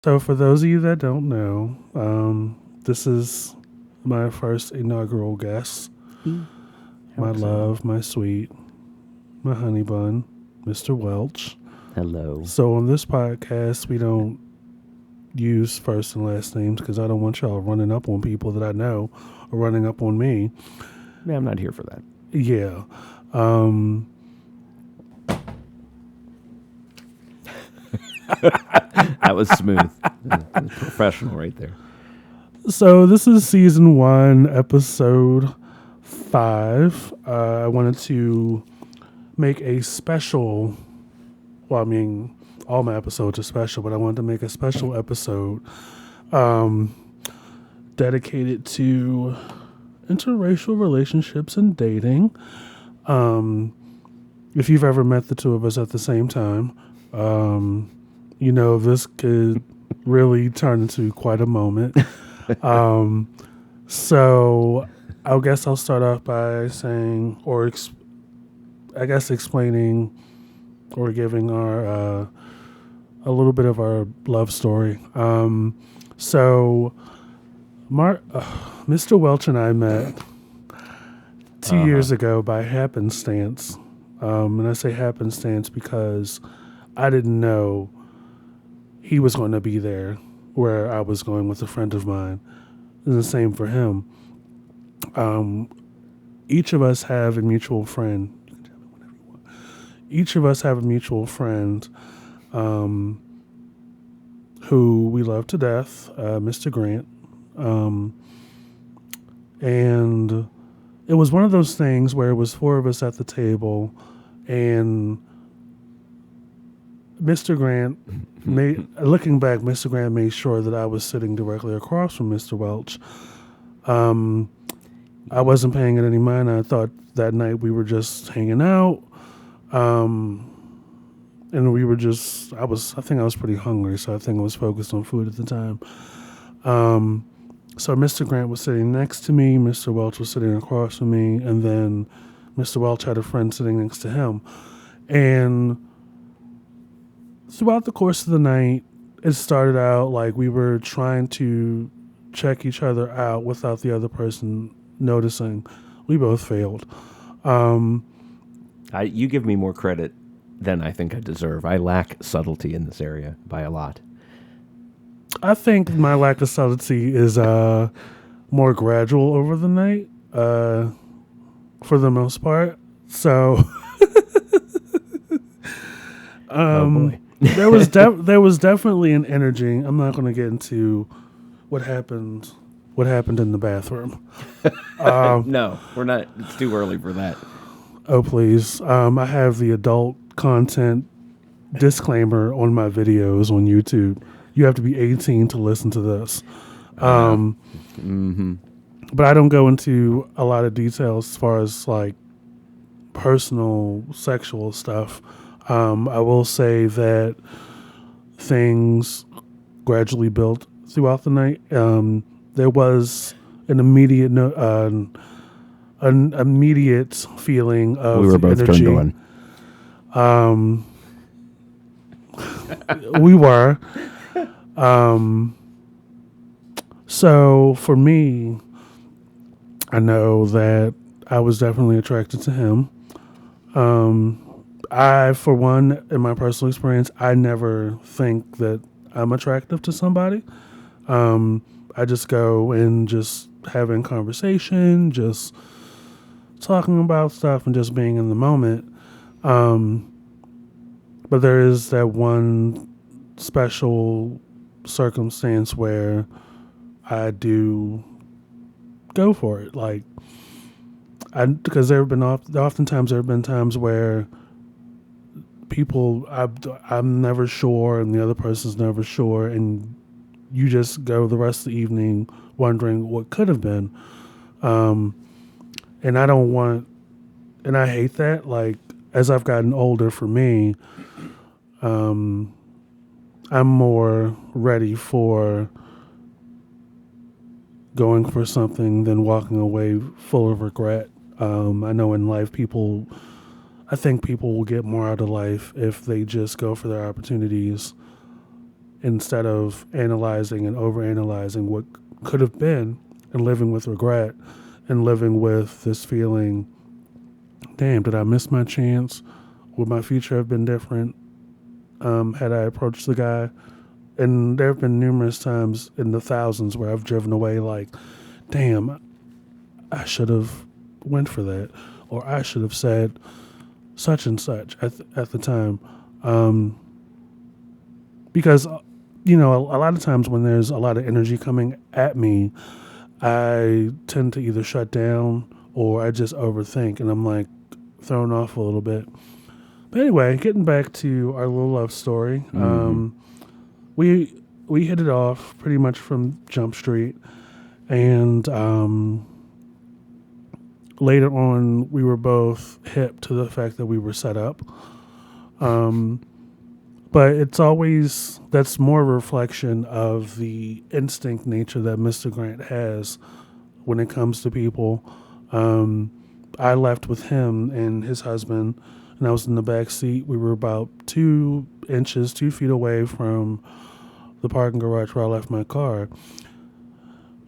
So, for those of you that don't know, this is my first inaugural guest. How My exciting. love, my sweet, my honey bun, Mr. Welch. Hello. So, on this podcast, we don't use first and last names because I don't want y'all running up on people that I know or running up on me. Yeah, I'm not here for that. Yeah. Um, That was smooth. Professional right there. so, this is season 1, episode 5. I wanted to make a special. Well, I mean, all my episodes are special, but I wanted to make a special episode dedicated to interracial relationships and dating. If you've ever met the two of us at the same time, you know this could really turn into quite a moment. So I guess I'll start off by saying, or I guess explaining or giving our a little bit of our love story. So, Mr. Welch and I met 2 years ago by happenstance. And I say happenstance because I didn't know he was going to be there where I was going with a friend of mine. And the same for him. Each of us have a mutual friend. Each of us have a mutual friend who we love to death, Mr. Grant. And it was one of those things where it was 4 of us at the table, and Mr. Grant looking back, Mr. Grant made sure that I was sitting directly across from Mr. Welch. I wasn't paying it any mind. I thought that night we were just hanging out. And we were just, I think I was pretty hungry, so I think I was focused on food at the time. So Mr. Grant was sitting next to me, Mr. Welch was sitting across from me, and then Mr. Welch had a friend sitting next to him. And throughout the course of the night, it started out like we were trying to check each other out without the other person noticing. We both failed. You give me more credit than I think I deserve. I lack subtlety in this area by a lot. I think my lack of subtlety is more gradual over the night, for the most part. So, Oh boy. there was definitely an energy. I'm not going to get into what happened in the bathroom. No, we're not. It's too early for that. Oh please, I have the adult content disclaimer on my videos on YouTube. You have to be 18 to listen to this. But I don't go into a lot of details as far as like personal sexual stuff. I will say that things gradually built throughout the night. There was an immediate an immediate feeling of We were both energy. turned on. We were. So for me, I know that I was definitely attracted to him. I, for one, in my personal experience, I never think that I'm attractive to somebody. I just go and just having conversation, just talking about stuff and just being in the moment. But there is that one special circumstance where I do go for it. Like, because oftentimes there have been times where I'm never sure and the other person's never sure, and you just go the rest of the evening wondering what could have been. And I hate that. Like, as I've gotten older, for me, I'm more ready for going for something than walking away full of regret. I know in life I think people will get more out of life if they just go for their opportunities instead of analyzing and overanalyzing what could have been and living with regret and living with this feeling, damn, did I miss my chance? Would my future have been different had I approached the guy? And there have been numerous times in the thousands where I've driven away like, damn, I should have went for that, or I should have said such and such at the time. Because, a lot of times when there's a lot of energy coming at me, I tend to either shut down or I just overthink, and I'm like thrown off a little bit. But anyway, getting back to our little love story, we hit it off pretty much from Jump Street, and later on we were both hip to the fact that we were set up. But that's more a reflection of the instinct nature that Mr. Grant has when it comes to people. I left with him and his husband, and I was in the back seat. We were about 2 feet away from the parking garage where I left my car.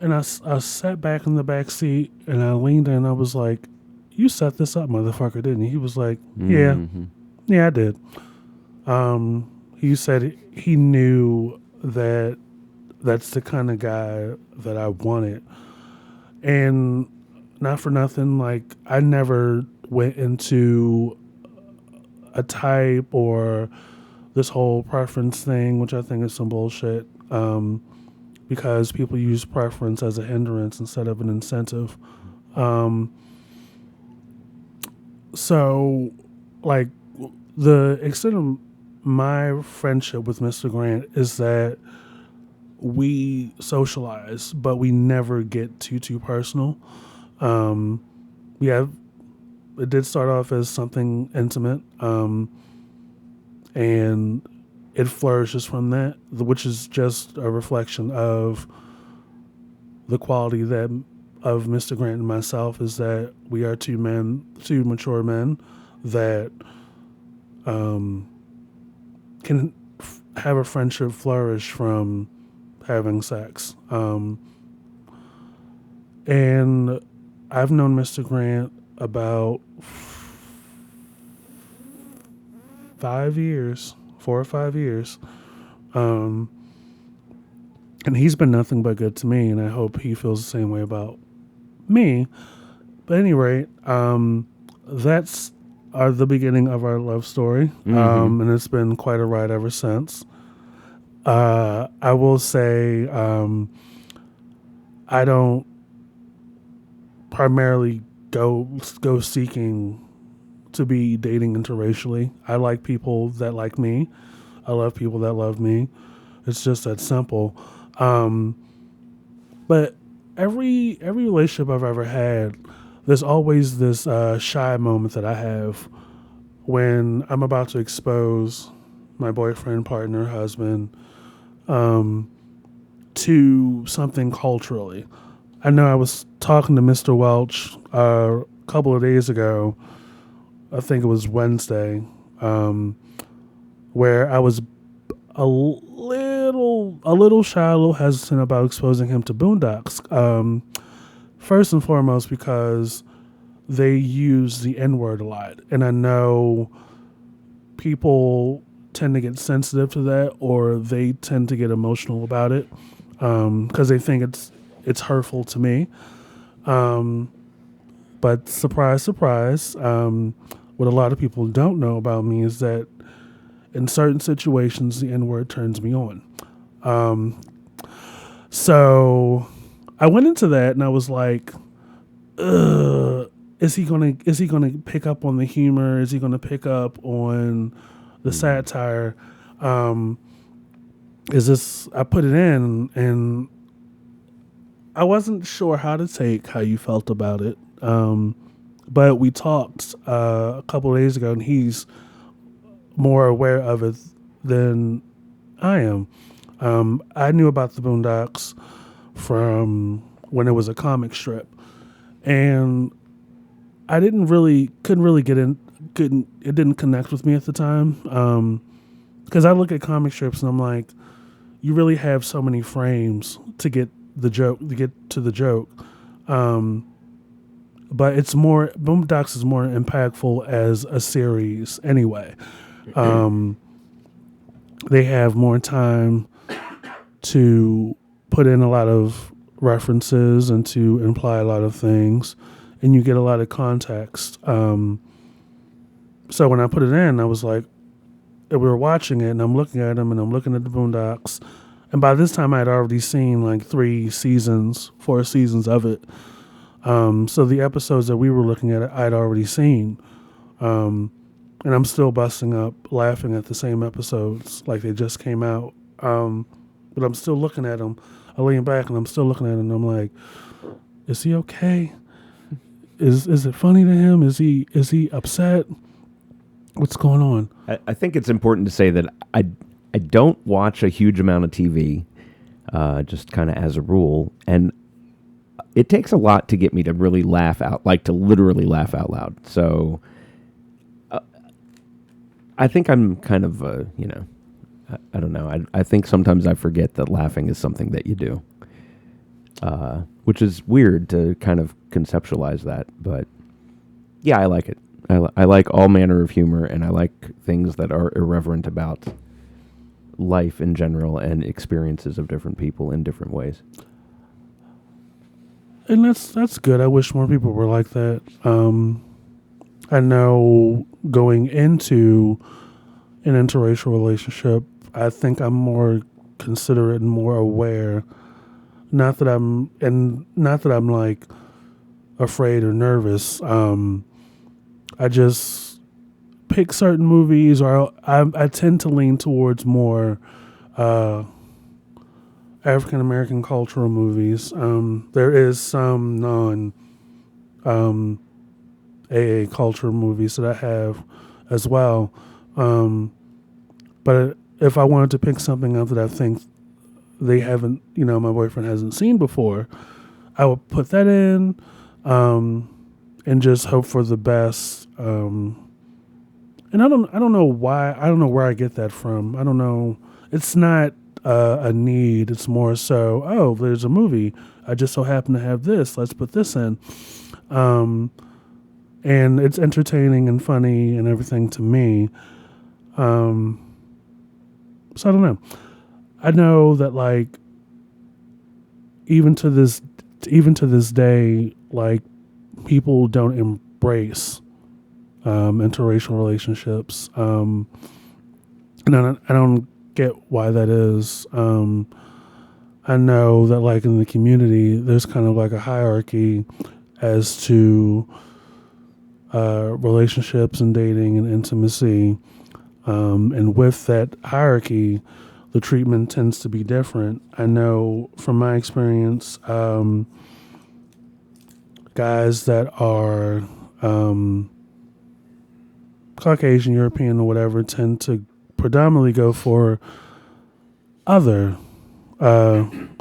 And I sat back in the back seat, and I leaned in. I was like, "You set this up, motherfucker, didn't you?" He was like, "Yeah, yeah, I did." He said he knew that that's the kind of guy that I wanted. And not for nothing, like, I never went into a type or this whole preference thing, which I think is some bullshit, because people use preference as a hindrance instead of an incentive. So, like, the extent of my friendship with Mr. Grant is that we socialize, but we never get too personal. It did start off as something intimate, and it flourishes from that, which is just a reflection of the quality that of Mr. Grant and myself, is that we are two mature men that can have a friendship flourish from having sex. And I've known Mr. Grant about 4 or 5 years. And he's been nothing but good to me, and I hope he feels the same way about me. But at any rate, that's the beginning of our love story, and it's been quite a ride ever since. I will say I don't primarily go seeking to be dating interracially. I like people that like me. I love people that love me. It's just that simple. But every relationship I've ever had, there's always this shy moment that I have when I'm about to expose my boyfriend, partner, husband to something culturally. I know I was talking to Mr. Welch a couple of days ago. I think it was Wednesday, where I was a little shy, a little hesitant about exposing him to Boondocks. First and foremost, because they use the N-word a lot, and I know people tend to get sensitive to that, or they tend to get emotional about it because they think it's hurtful to me. But surprise, surprise, what a lot of people don't know about me is that in certain situations, the N-word turns me on. So I went into that and I was like, is he gonna pick up on the humor? Is he gonna pick up on the satire? I put it in, and I wasn't sure how you felt about it. But we talked a couple of days ago, and he's more aware of it than I am. I knew about the Boondocks from when it was a comic strip, and I couldn't really it didn't connect with me at the time. Because I look at comic strips and I'm like, you really have so many frames to get to the joke. But it's more Boondocks is more impactful as a series anyway. They have more time to put in a lot of references and to imply a lot of things, and you get a lot of context. So when I put it in, I was like, we were watching it, and I'm looking at them, and I'm looking at the Boondocks, and by this time I had already seen like 4 seasons of it. So the episodes that we were looking at, I'd already seen. And I'm still busting up laughing at the same episodes like they just came out. But I'm still looking at them. I lean back and I'm still looking at him, and I'm like, is he okay? Is it funny to him? Is he upset? What's going on? I think it's important to say that I don't watch a huge amount of TV, just kind of as a rule, and it takes a lot to get me to really laugh out, like to literally laugh out loud. So I think I'm kind of, I don't know. I think sometimes I forget that laughing is something that you do, which is weird to kind of conceptualize that. But yeah, I like it. I like all manner of humor, and I like things that are irreverent about life in general and experiences of different people in different ways. And that's good. I wish more people were like that. I know going into an interracial relationship, I think I'm more considerate and more aware. Not that I'm like afraid or nervous. I just pick certain movies, or I tend to lean towards more African American cultural movies. There is some non AA culture movies that I have as well. But if I wanted to pick something up that I think they haven't, my boyfriend hasn't seen before, I would put that in and just hope for the best. And I don't know why. I don't know where I get that from. I don't know. It's not a need. It's more so, oh, there's a movie. I just so happen to have this. Let's put this in. And it's entertaining and funny and everything to me. So I don't know. I know that like even to this day, like people don't embrace interracial relationships, and I don't get why that is. I know that like in the community, there's kind of like a hierarchy as to relationships and dating and intimacy, and with that hierarchy, the treatment tends to be different. I know from my experience, guys that are Caucasian, European, or whatever tend to predominantly go for other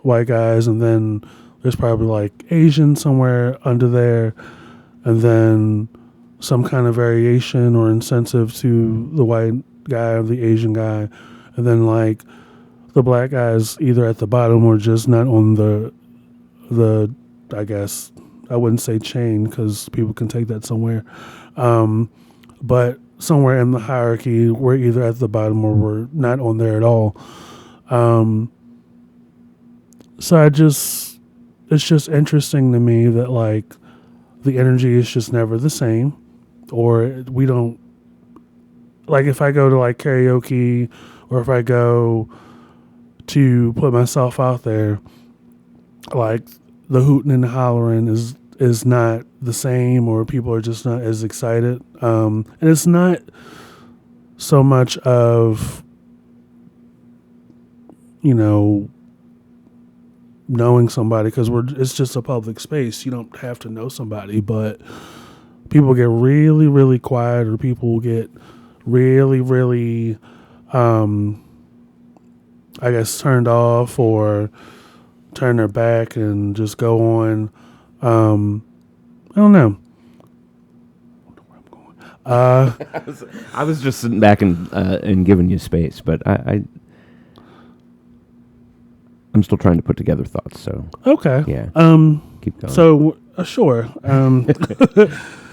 white guys, and then there's probably like Asian somewhere under there, and then some kind of variation or incentive to the white guy or the Asian guy, and then like the black guys either at the bottom or just not on the I guess I wouldn't say chain because people can take that somewhere, but somewhere in the hierarchy we're either at the bottom or we're not on there at all. So it's just interesting to me that like the energy is just never the same, or we don't, like if I go to like karaoke or if I go to put myself out there, like the hooting and the hollering is not the same, or people are just not as excited. And it's not so much of, knowing somebody, because it's just a public space. You don't have to know somebody, but people get really, really quiet, or people get really, really, I guess, turned off or turn their back and just go on. I don't know. I was just sitting back and giving you space, but I I'm still trying to put together thoughts. So Okay. yeah, keep going. So sure.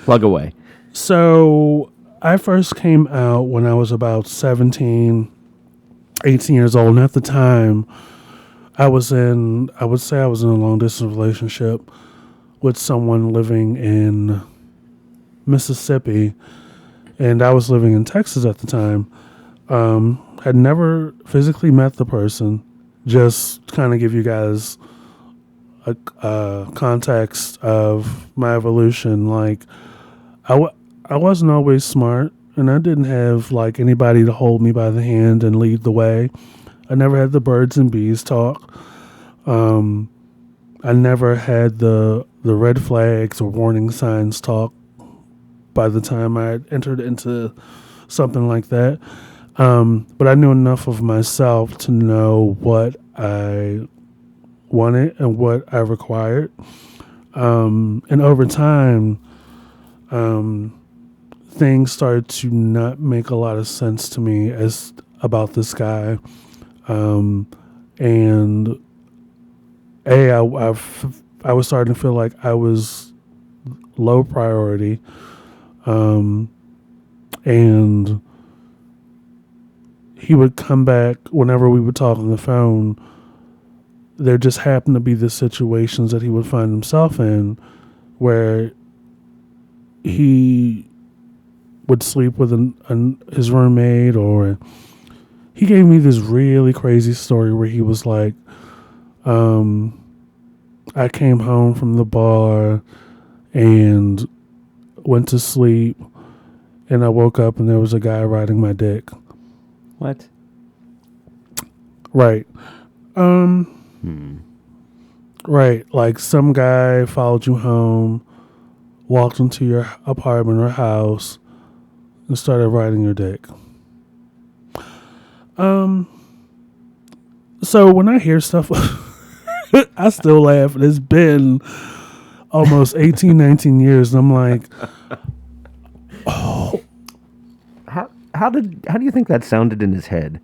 Plug away. So I first came out when I was about 17, 18 years old, and at the time, I would say I was in a long distance relationship with someone living in Mississippi, and I was living in Texas at the time. Had never physically met the person. Just kind of give you guys a context of my evolution. Like, I wasn't always smart, and I didn't have like anybody to hold me by the hand and lead the way. I never had the birds and bees talk. I never had the red flags or warning signs talk by the time I entered into something like that. But I knew enough of myself to know what I wanted and what I required. And over time, things started to not make a lot of sense to me as about this guy. And I was starting to feel like I was low priority. And he would come back whenever we would talk on the phone. There just happened to be the situations that he would find himself in where he would sleep with his roommate, or he gave me this really crazy story where he was like, I came home from the bar and went to sleep, and I woke up and there was a guy riding my dick. What? Right. Right. Like some guy followed you home, walked into your apartment or house, and started riding your dick. So when I hear stuff, I still laugh. It's been almost 18, 19 years, and I'm like, oh. How do you think that sounded in his head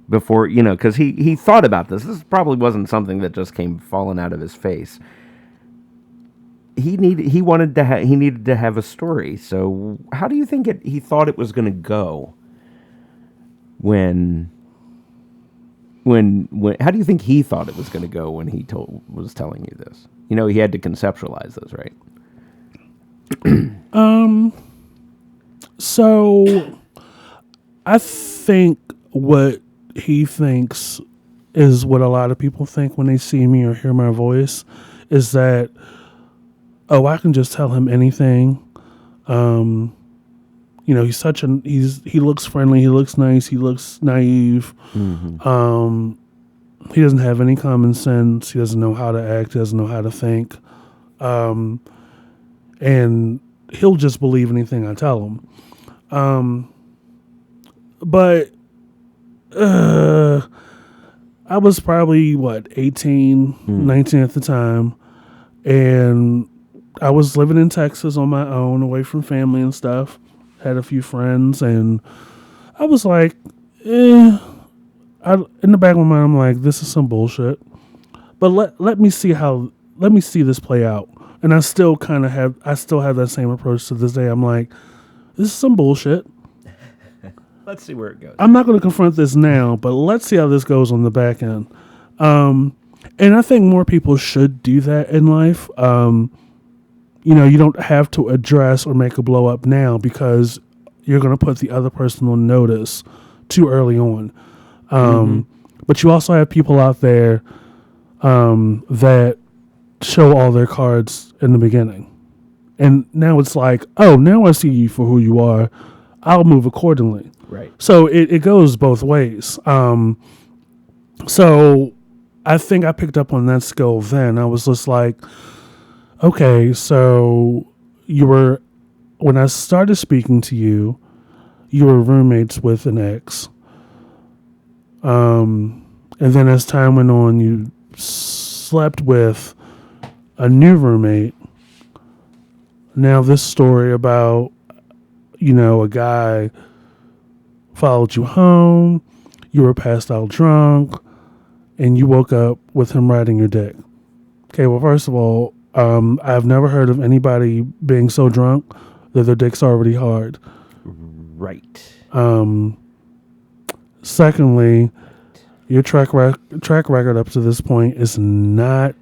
before, because he thought about this. This probably wasn't something that just came falling out of his face. He needed to have a story. So how do you think he thought it was going to go when how do you think he thought it was going to go when he was telling you this? He had to conceptualize this, right? So I think what he thinks is what a lot of people think when they see me or hear my voice, is that, oh, I can just tell him anything. He looks friendly, he looks nice, he looks naive. Mm-hmm. He doesn't have any common sense. He doesn't know how to act. He doesn't know how to think. And he'll just believe anything I tell him. But I was probably, 18, 19 at the time. And I was living in Texas on my own, away from family and stuff. Had a few friends. And I was like, in the back of my mind, I'm like, this is some bullshit. But let me see this play out. And I still have that same approach to this day. I'm like, this is some bullshit. Let's see where it goes. I'm not going to confront this now, but let's see how this goes on the back end. And I think more people should do that in life. You don't have to address or make a blow up now because you're going to put the other person on notice too early on. But you also have people out there that show all their cards in the beginning. And now it's like, oh, now I see you for who you are. I'll move accordingly. Right. So it goes both ways. So I think I picked up on that skill then. I was just like, okay, so when I started speaking to you, you were roommates with an ex. And then as time went on, you slept with a new roommate. Now this story about, a guy followed you home, you were passed out drunk, and you woke up with him riding your dick. Okay, well, first of all, I've never heard of anybody being so drunk that their dick's already hard. Right. Secondly, your track record up to this point is not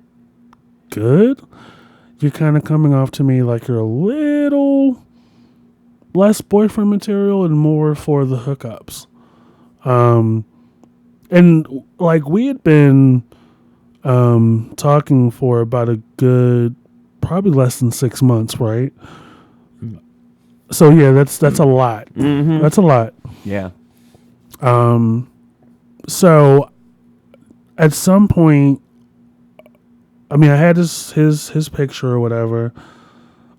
good. You're kind of coming off to me like you're a little less boyfriend material and more for the hookups. And like we had been talking for about a good probably less than 6 months, right? So yeah, that's a lot. Mm-hmm. That's a lot. Yeah. So at some point, I mean, I had his picture or whatever.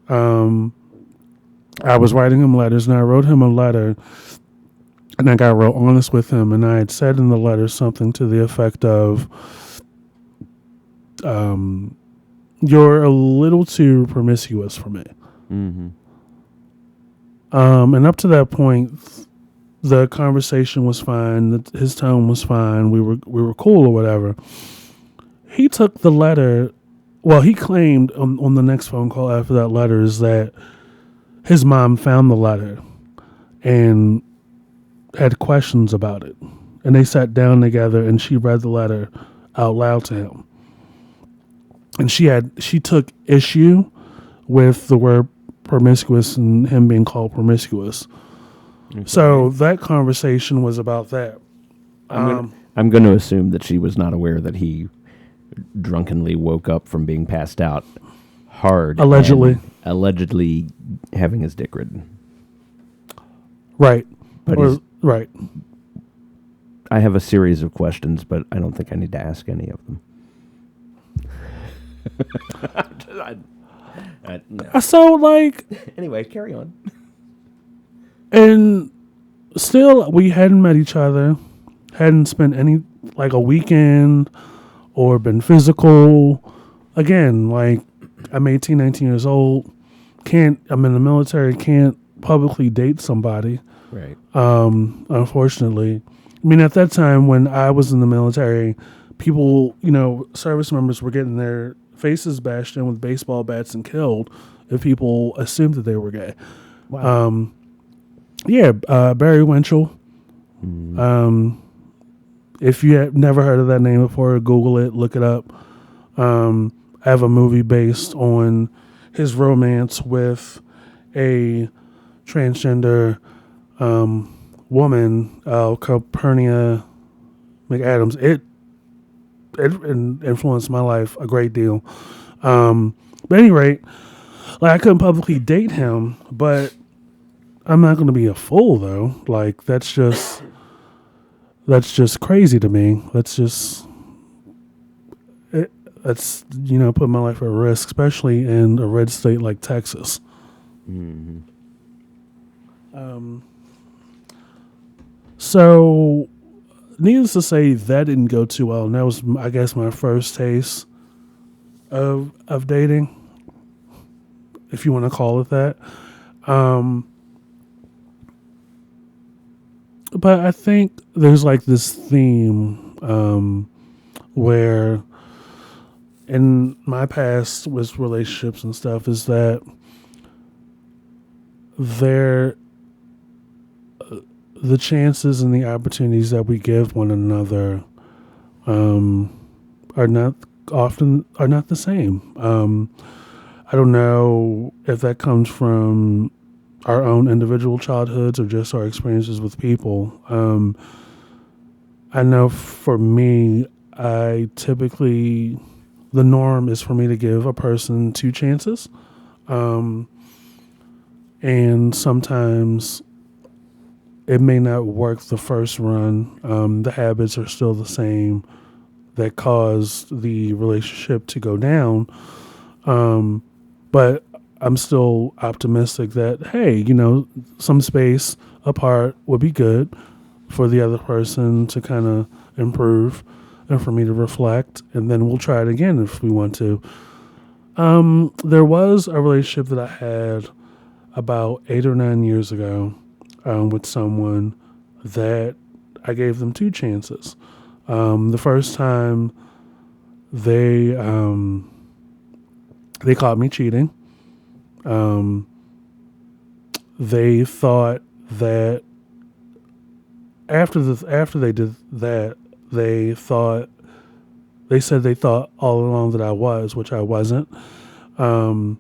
I was writing him letters, and I wrote him a letter, and I got real honest with him, and I had said in the letter something to the effect of, "You're a little too promiscuous for me." Mm-hmm. And up to that point, the conversation was fine. His tone was fine. We were cool or whatever. He took the letter. Well, he claimed on the next phone call after that letter is that his mom found the letter and had questions about it. And they sat down together and she read the letter out loud to him. And she took issue with the word promiscuous and him being called promiscuous. Okay. So that conversation was about that. I'm going to assume that she was not aware that he drunkenly woke up from being passed out hard. Allegedly having his dick ridden. Right. But right. I have a series of questions, but I don't think I need to ask any of them. No. So, like... Anyway, carry on. And still, we hadn't met each other. Hadn't spent any, like, a weekend or been physical. Again, like, I'm 18, 19 years old. I'm in the military, can't publicly date somebody. Right. Unfortunately. I mean, at that time when I was in the military, people, service members were getting their faces bashed in with baseball bats and killed if people assumed that they were gay. Wow. Barry Winchell. If you have never heard of that name before, Google it, look it up. I have a movie based on his romance with a transgender woman, Calpurnia McAdams. It influenced my life a great deal. But at any rate, like I couldn't publicly date him, but I'm not going to be a fool though. Like that's just crazy to me. That's put my life at risk, especially in a red state like Texas. Mm-hmm. So, needless to say, that didn't go too well, and that was, I guess, my first taste of dating, if you want to call it that. But I think there's like this theme where in my past with relationships and stuff is that the chances and the opportunities that we give one another are not the same. I don't know if that comes from our own individual childhoods or just our experiences with people. I know for me, the norm is for me to give a person 2 chances. And sometimes it may not work the first run. The habits are still the same that caused the relationship to go down. But I'm still optimistic that, hey, some space apart would be good for the other person to kind of improve and for me to reflect. And then we'll try it again if we want to. There was a relationship that I had about 8 or 9 years ago with someone that I gave them 2 chances. The first time they caught me cheating. They thought that after they did that, they said they thought all along that I was, which I wasn't. And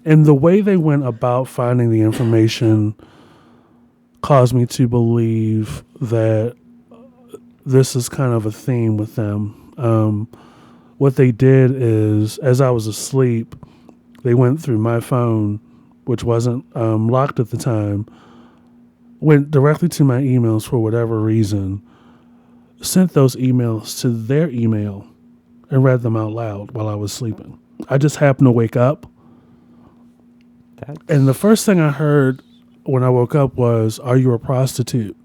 the way they went about finding the information caused me to believe that this is kind of a theme with them. What they did is, as I was asleep, they went through my phone, which wasn't locked at the time, went directly to my emails for whatever reason, sent those emails to their email, and read them out loud while I was sleeping. I just happened to wake up, and the first thing I heard when I woke up was, "Are you a prostitute?"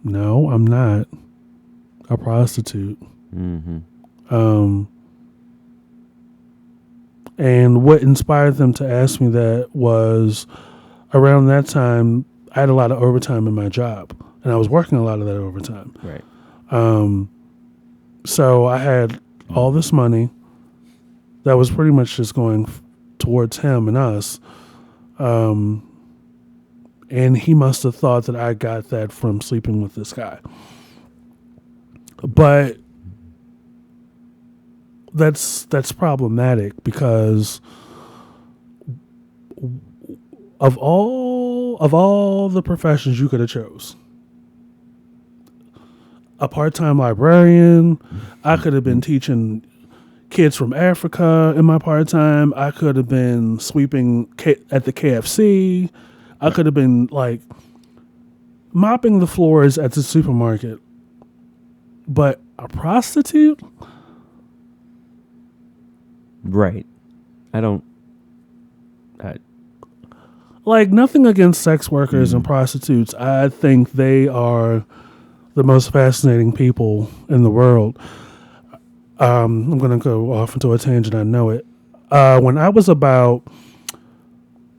No, I'm not a prostitute. Mm-hmm. And what inspired them to ask me that was around that time, I had a lot of overtime in my job, and I was working a lot of that overtime. Right. So I had all this money that was pretty much just going towards him and us. And he must have thought that I got that from sleeping with this guy. But that's problematic because of all the professions you could have chose, a part-time librarian, I could have been teaching kids from Africa in my part-time. I could have been sweeping at the KFC. I could have been like mopping the floors at the supermarket. But a prostitute? Right. Like, nothing against sex workers and prostitutes. I think they are the most fascinating people in the world. I'm going to go off into a tangent. I know it. When I was about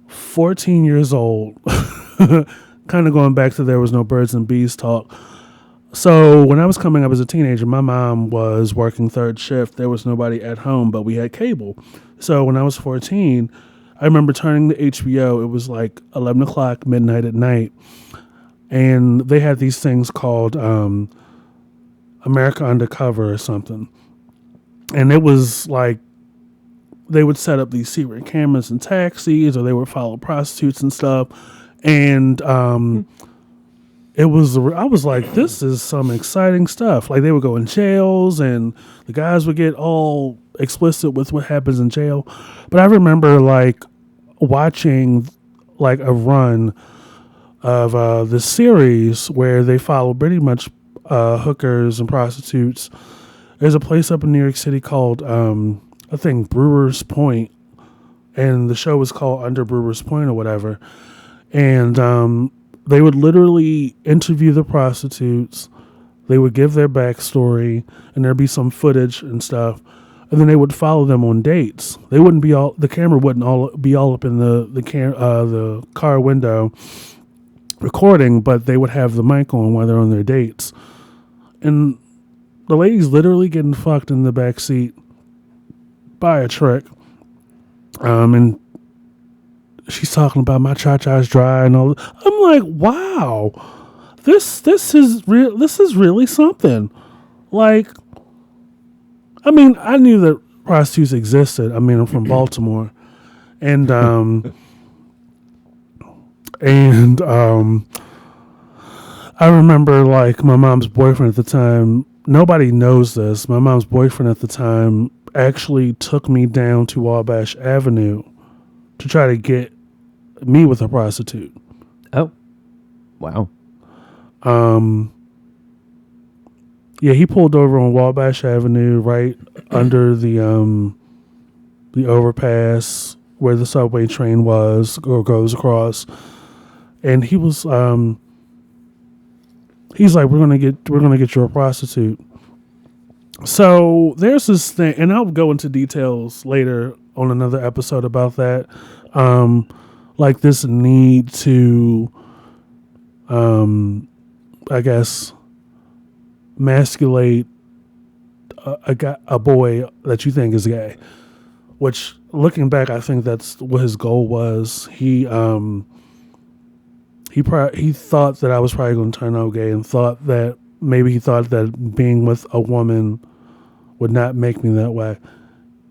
14 years old, kind of going back to There Was No Birds and Bees talk. So when I was coming up as a teenager, my mom was working third shift. There was nobody at home, but we had cable. So when I was 14, I remember turning to HBO. It was like 11 o'clock, midnight at night. And they had these things called America Undercover or something. And it was like they would set up these secret cameras in taxis, or they would follow prostitutes and stuff. And I was like, this is some exciting stuff. Like, they would go in jails, and the guys would get all explicit with what happens in jail. But I remember like watching like a run of the series where they follow pretty much hookers and prostitutes. There's a place up in New York City called I think Brewers Point, and the show was called Under Brewers Point or whatever. And they would literally interview the prostitutes. They would give their backstory, and there'd be some footage and stuff. And then they would follow them on dates. They wouldn't be all, the camera wouldn't all be all up in the car window recording, but they would have the mic on while they're on their dates. And the lady's literally getting fucked in the back seat by a trick. And she's talking about my cha-cha's dry and all. I'm like, wow, this is real. This is really something. Like, I mean, I knew that prostitutes existed. I mean, I'm from Baltimore, and I remember like my mom's boyfriend at the time. Nobody knows this. My mom's boyfriend at the time actually took me down to Wabash Avenue to try to get me with a prostitute. Oh, wow. Yeah, he pulled over on Wabash Avenue, right under the overpass where the subway train was or goes across, and he was he's like, we're gonna get you a prostitute. So there's this thing, and I'll go into details later on another episode about that. Like this need to I guess, masculate a boy that you think is gay. Which, looking back, I think that's what his goal was. He thought that I was probably going to turn out gay, and thought that maybe he thought that being with a woman would not make me that way.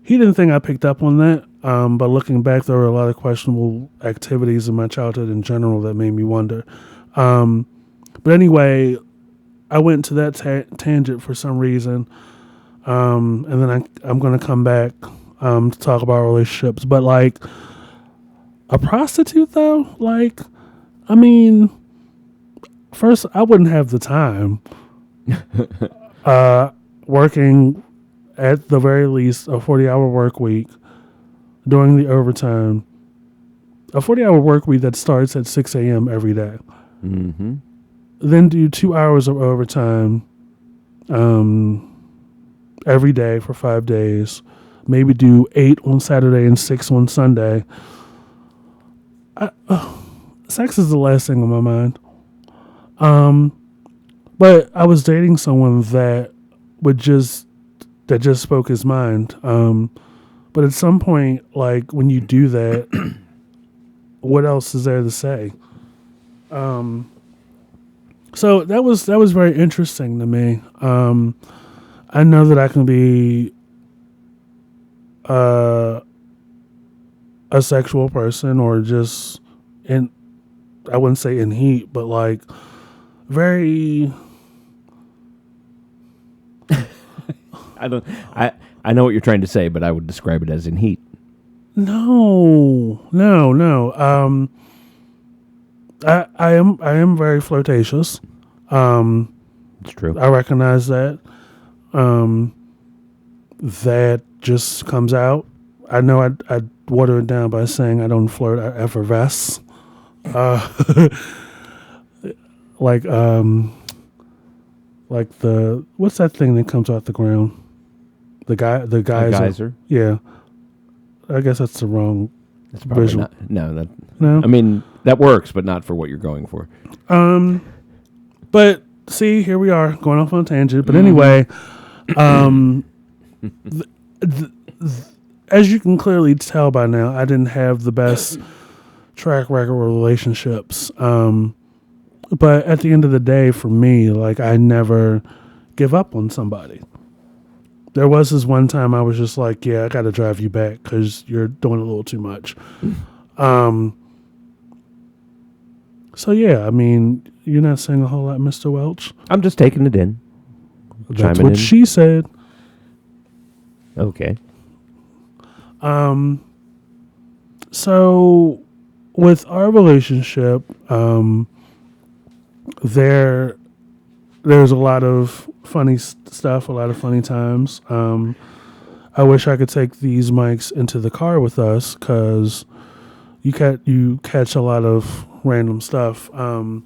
He didn't think I picked up on that. But looking back, there were a lot of questionable activities in my childhood in general that made me wonder. But anyway, I went to that tangent for some reason. And then I'm going to come back to talk about relationships. But like a prostitute, though, like, I mean, first, I wouldn't have the time working at the very least a 40-hour work week, doing the overtime, a 40-hour work week that starts at 6 a.m. every day. Mm-hmm. Then do 2 hours of overtime every day for 5 days. Maybe do 8 on Saturday and 6 on Sunday. Sex is the last thing on my mind. But I was dating someone that just spoke his mind. But at some point, like when you do that, what else is there to say? So that was very interesting to me. I know that I can be a sexual person, or just I wouldn't say in heat, but like very. I know what you're trying to say, but I would describe it as in heat. No. I am very flirtatious. It's true. I recognize that. That just comes out. I know I'd water it down by saying I don't flirt. I effervesce. Like the what's that thing that comes out the ground? The geyser. Yeah, I guess that's the wrong. That's probably visual. No. No. I mean, that works, but not for what you're going for. But see, here we are going off on a tangent. But anyway, as you can clearly tell by now, I didn't have the best track record with relationships. But at the end of the day, for me, like, I never give up on somebody. There was this one time I was just like, yeah, I got to drive you back because you're doing a little too much. So, yeah, I mean, you're not saying a whole lot, Mr. Welch. I'm just taking it in. That's what she said. Okay. So, with our relationship, there's a lot of funny stuff, a lot of funny times. I wish I could take these mics into the car with us because you catch a lot of random stuff. I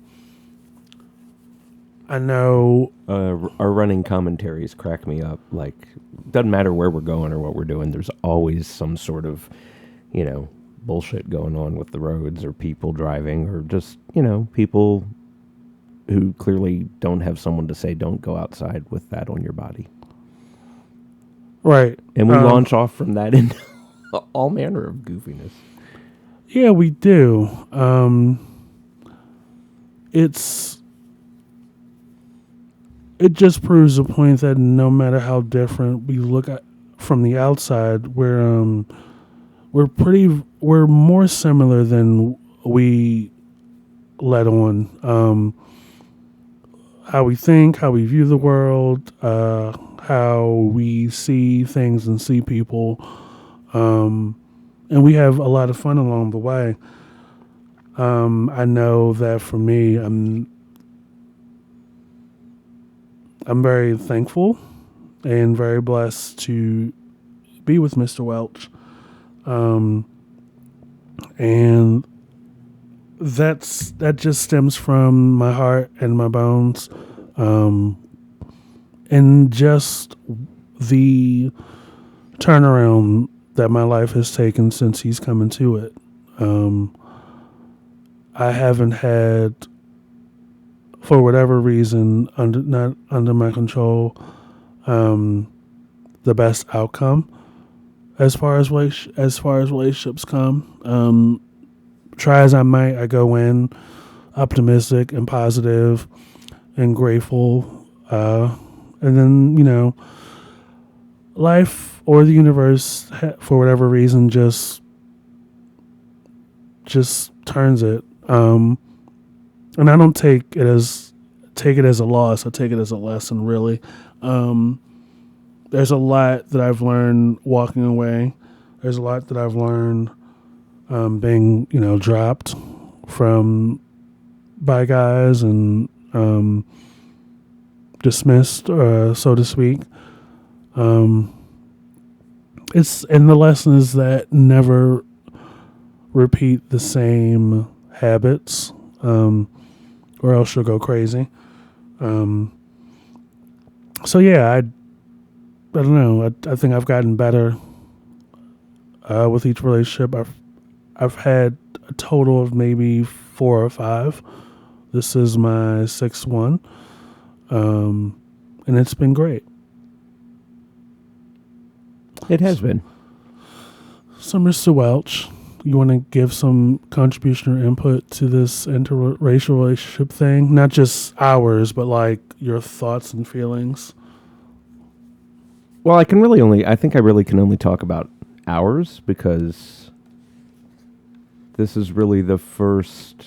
know our running commentaries crack me up. Like, doesn't matter where we're going or what we're doing. There's always some sort of, bullshit going on with the roads, or people driving, or just, people who clearly don't have someone to say, don't go outside with that on your body. Right. And we launch off from that into all manner of goofiness. Yeah, we do. It just proves the point that no matter how different we look at from the outside, we're more similar than we let on. How we think, how we view the world, how we see things and see people, and we have a lot of fun along the way. I know that for me, I'm very thankful and very blessed to be with Mr. Welch. And that just stems from my heart and my bones. And just the turnaround that my life has taken since he's come into it. I haven't had for whatever reason, not under my control, the best outcome as far as relationships come. Try as I might, I go in optimistic and positive and grateful, and then life or the universe, for whatever reason, just turns it. And I don't take it as a loss. I take it as a lesson, really. There's a lot that I've learned walking away. There's a lot that I've learned being, dropped from by guys and dismissed, so to speak. And the lesson is that never repeat the same habits, or else you'll go crazy. So yeah, I don't know. I think I've gotten better with each relationship. I've had a total of maybe 4 or 5. This is my 6th one, and it's been great. It has been. So, Mr. Welch, you want to give some contribution or input to this interracial relationship thing? Not just ours, but like your thoughts and feelings. Well, I think I really can only talk about ours because this is really the first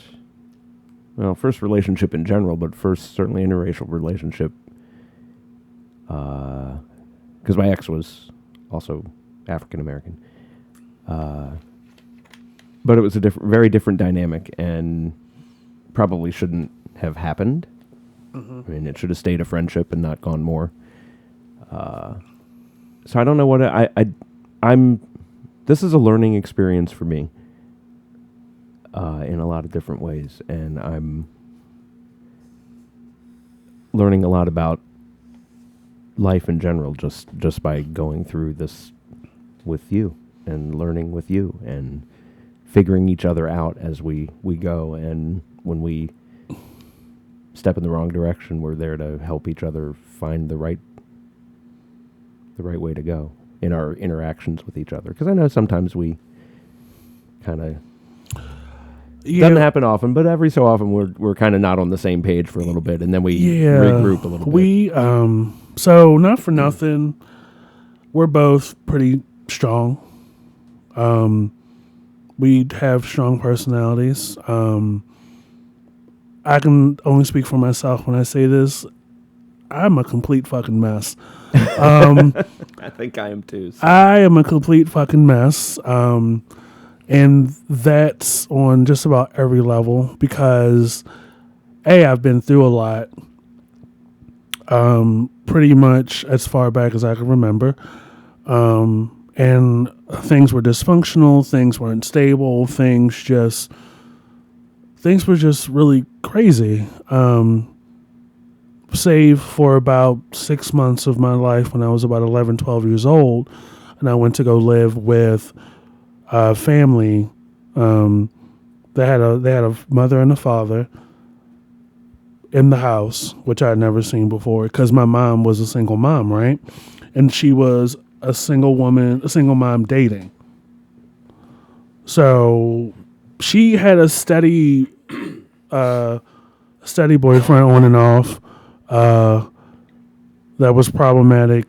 relationship in general, but first certainly interracial relationship. Because my ex was also African American. But it was a very different dynamic and probably shouldn't have happened. Mm-hmm. I mean, it should have stayed a friendship and not gone more. So I don't know what I'm. This is a learning experience for me in a lot of different ways, and I'm learning a lot about life in general just by going through this with you and learning with you and figuring each other out as we go. And when we step in the wrong direction, we're there to help each other find the right way to go in our interactions with each other. Because I know sometimes we kind of doesn't happen often, but every so often we're kind of not on the same page for a little bit, and then we regroup a little bit. We so not for nothing, we're both pretty strong. We have strong personalities. I can only speak for myself when I say this. I'm a complete fucking mess. I think I am too. So. I am a complete fucking mess. And that's on just about every level because I've been through a lot. Pretty much as far back as I can remember. And things were dysfunctional, things weren't stable, things were just really crazy. Save for about 6 months of my life when I was about 11, 12 years old, and I went to go live with a family. They had a mother and a father in the house, which I had never seen before because my mom was a single mom, right? And she was a single mom dating. So she had a steady boyfriend on and off that was problematic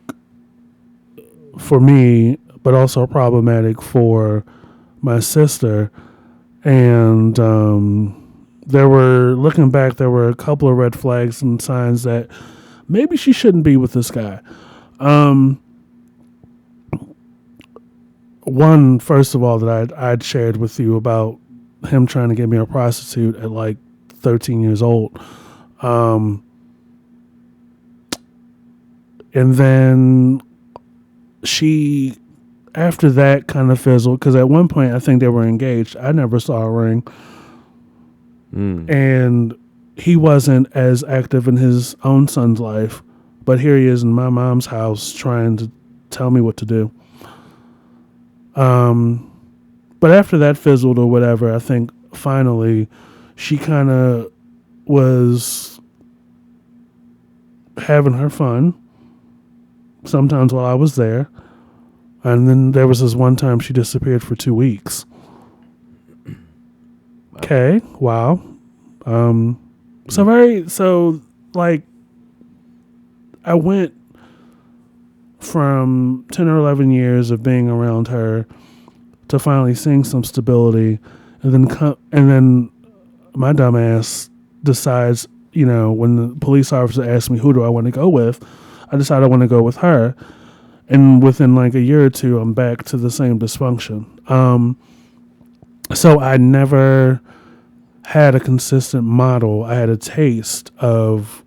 for me, but also problematic for my sister. And looking back, there were a couple of red flags and signs that maybe she shouldn't be with this guy. One, first of all, that I'd shared with you about him trying to get me a prostitute at like 13 years old. And then she, after that, kind of fizzled because at one point I think they were engaged. I never saw a ring. And he wasn't as active in his own son's life, but here he is in my mom's house trying to tell me what to do. But after that fizzled or whatever, I think finally she kind of was having her fun, sometimes while I was there. And then there was this one time she disappeared for 2 weeks. Okay, wow. So like, I went from 10 or 11 years of being around her to finally seeing some stability, and then my dumbass decides, when the police officer asked me who do I want to go with, I decided I want to go with her, and within like a year or two, I'm back to the same dysfunction. So I never had a consistent model. I had a taste of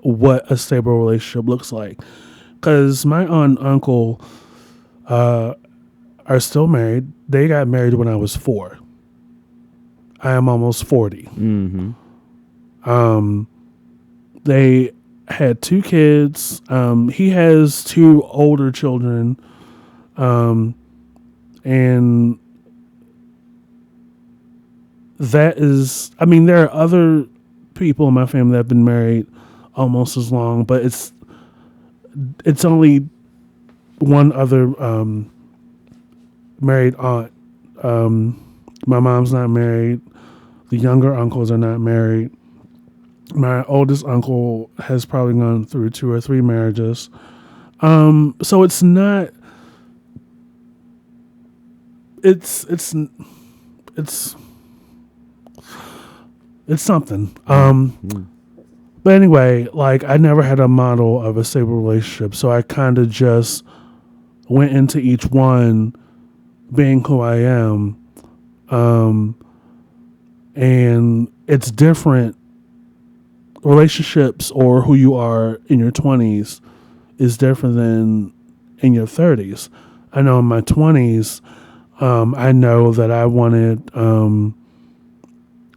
what a stable relationship looks like, because my aunt and uncle are still married. They got married when I was 4. I am almost 40. They had 2 kids. He has 2 older children. And that is, there are other people in my family that have been married almost as long, but it's only one other married aunt. My mom's not married. The younger uncles are not married. My oldest uncle has probably gone through 2 or 3 marriages. So it's not. It's something. But anyway, like, I never had a model of a stable relationship, so I kind of just went into each one being who I am. And it's different. Relationships or who you are in your 20s is different than in your 30s. I know in my 20s, I know that I wanted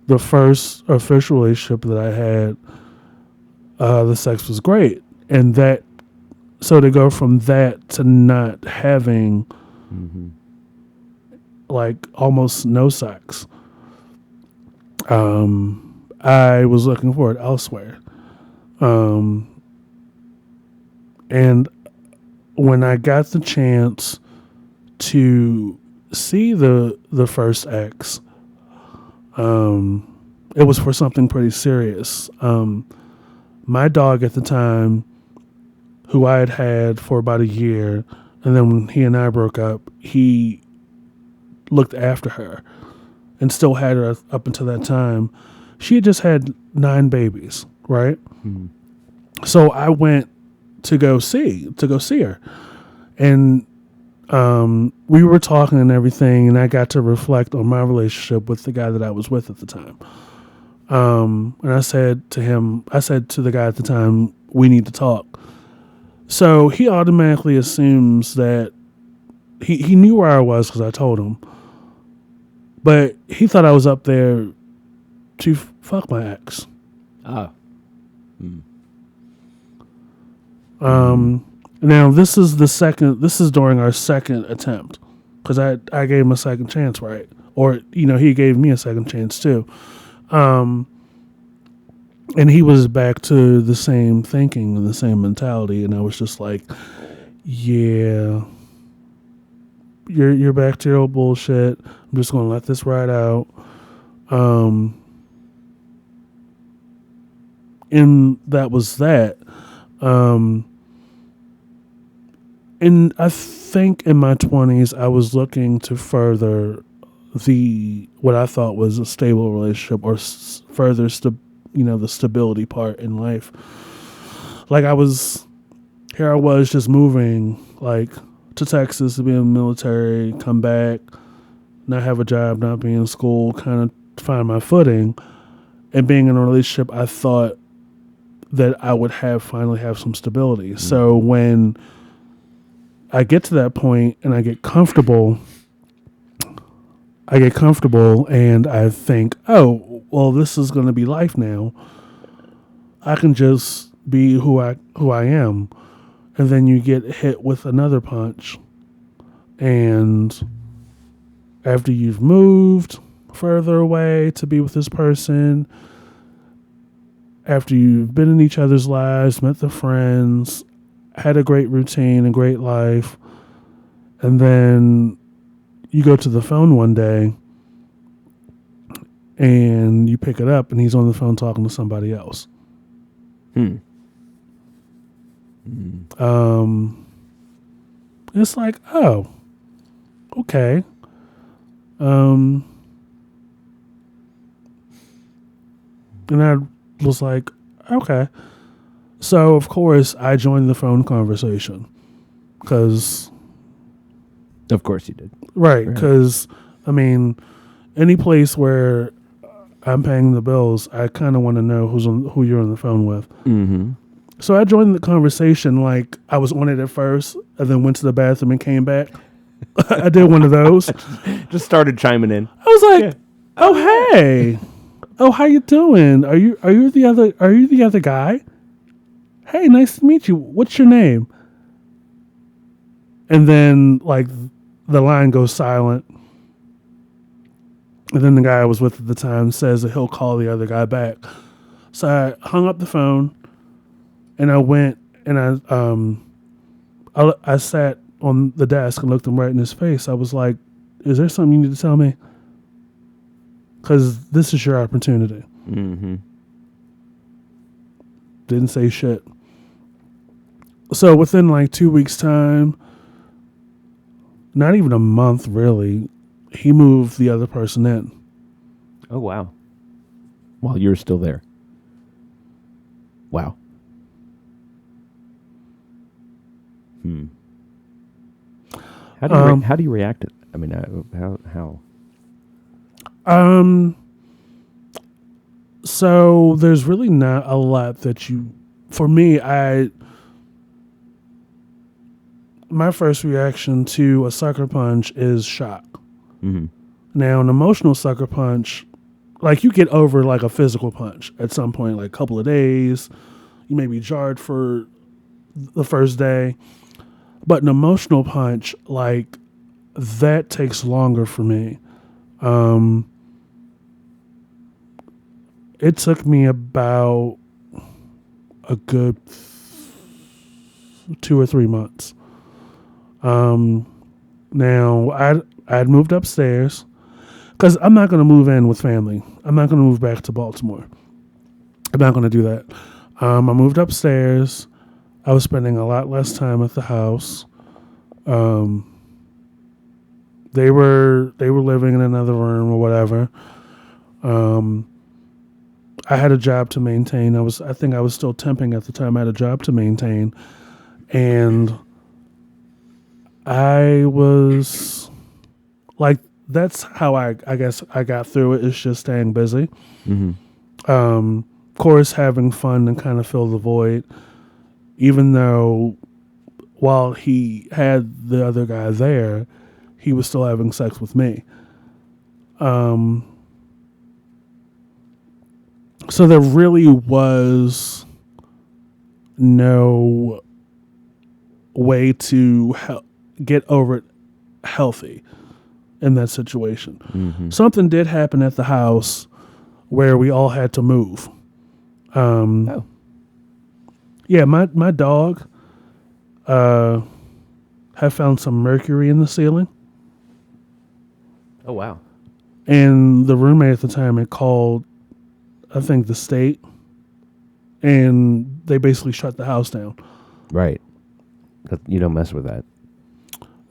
the first official relationship that I had, the sex was great. And so to go from that to not having like almost no sex, I was looking for it elsewhere. And when I got the chance to see the first ex, it was for something pretty serious. My dog at the time, who I had for about a year, and then when he and I broke up, he looked after her and still had her up until that time. She had just had 9 babies, right? So I went to go see her, and we were talking and everything, and I got to reflect on my relationship with the guy that I was with at the time. And I said to the guy at the time, we need to talk. So he automatically assumes that he knew where I was because I told him, but he thought I was up there to fuck my ex. Now this is during our second attempt, because I gave him a second chance, right? Or, he gave me a second chance too. And he was back to the same thinking and the same mentality, and I was just like, yeah, you're back to your old bullshit. I'm just gonna let this ride out. And that was that. And I think in my 20s, I was looking to further what I thought was a stable relationship, or further the stability part in life. Like, I was just moving, like, to Texas to be in the military, come back, not have a job, not be in school, kind of find my footing, and being in a relationship, I thought that I would finally have some stability. So when I get to that point and I get comfortable and I think, oh, well, this is going to be life now. I can just be who I am. And then you get hit with another punch. And after you've moved further away to be with this person, after you've been in each other's lives, met the friends, had a great routine, a great life, and then you go to the phone one day and you pick it up and he's on the phone talking to somebody else. It's like, oh, okay. And I was like, okay. So, of course, I joined the phone conversation because... Of course you did. Right, because, I mean, any place where I'm paying the bills, I kind of want to know who you're on the phone with. Mm-hmm. So I joined the conversation like I was on it at first and then went to the bathroom and came back. I did one of those. Just started chiming in. I was like, "Oh, hey. Oh, how you doing? Are you the other guy? Hey, nice to meet you. What's your name?" And then like the line goes silent. And then the guy I was with at the time says that he'll call the other guy back. So I hung up the phone and I went and I sat on the desk and looked him right in his face. I was like, "Is there something you need to tell me? Because this is your opportunity." Mm-hmm. Didn't say shit. So within like 2 weeks' time, not even a month really, he moved the other person in. Oh, wow. While you're still there. Wow. How do you react to? I mean, how? So there's really not a lot that you. For me, my first reaction to a sucker punch is shock. Mm-hmm. Now, an emotional sucker punch, like you get over like a physical punch at some point, like a couple of days. You may be jarred for the first day. But an emotional punch, like, that takes longer for me. It took me about a good 2 or 3 months. Now, I'd moved upstairs because I'm not going to move in with family. I'm not going to move back to Baltimore. I'm not going to do that. I moved upstairs. I was spending a lot less time at the house. They were living in another room or whatever. I had a job to maintain. I think I was still temping at the time. I had a job to maintain, and I was like, that's how I guess I got through it. It's just staying busy. Mm-hmm. Of course, having fun and kind of fill the void. Even though while he had the other guy there, he was still having sex with me. So there really was no way to get over it healthy in that situation. Mm-hmm. Something did happen at the house where we all had to move. Yeah, my dog had found some mercury in the ceiling. Oh, wow. And the roommate at the time had called, I think, the state, and they basically shut the house down. Right. You don't mess with that.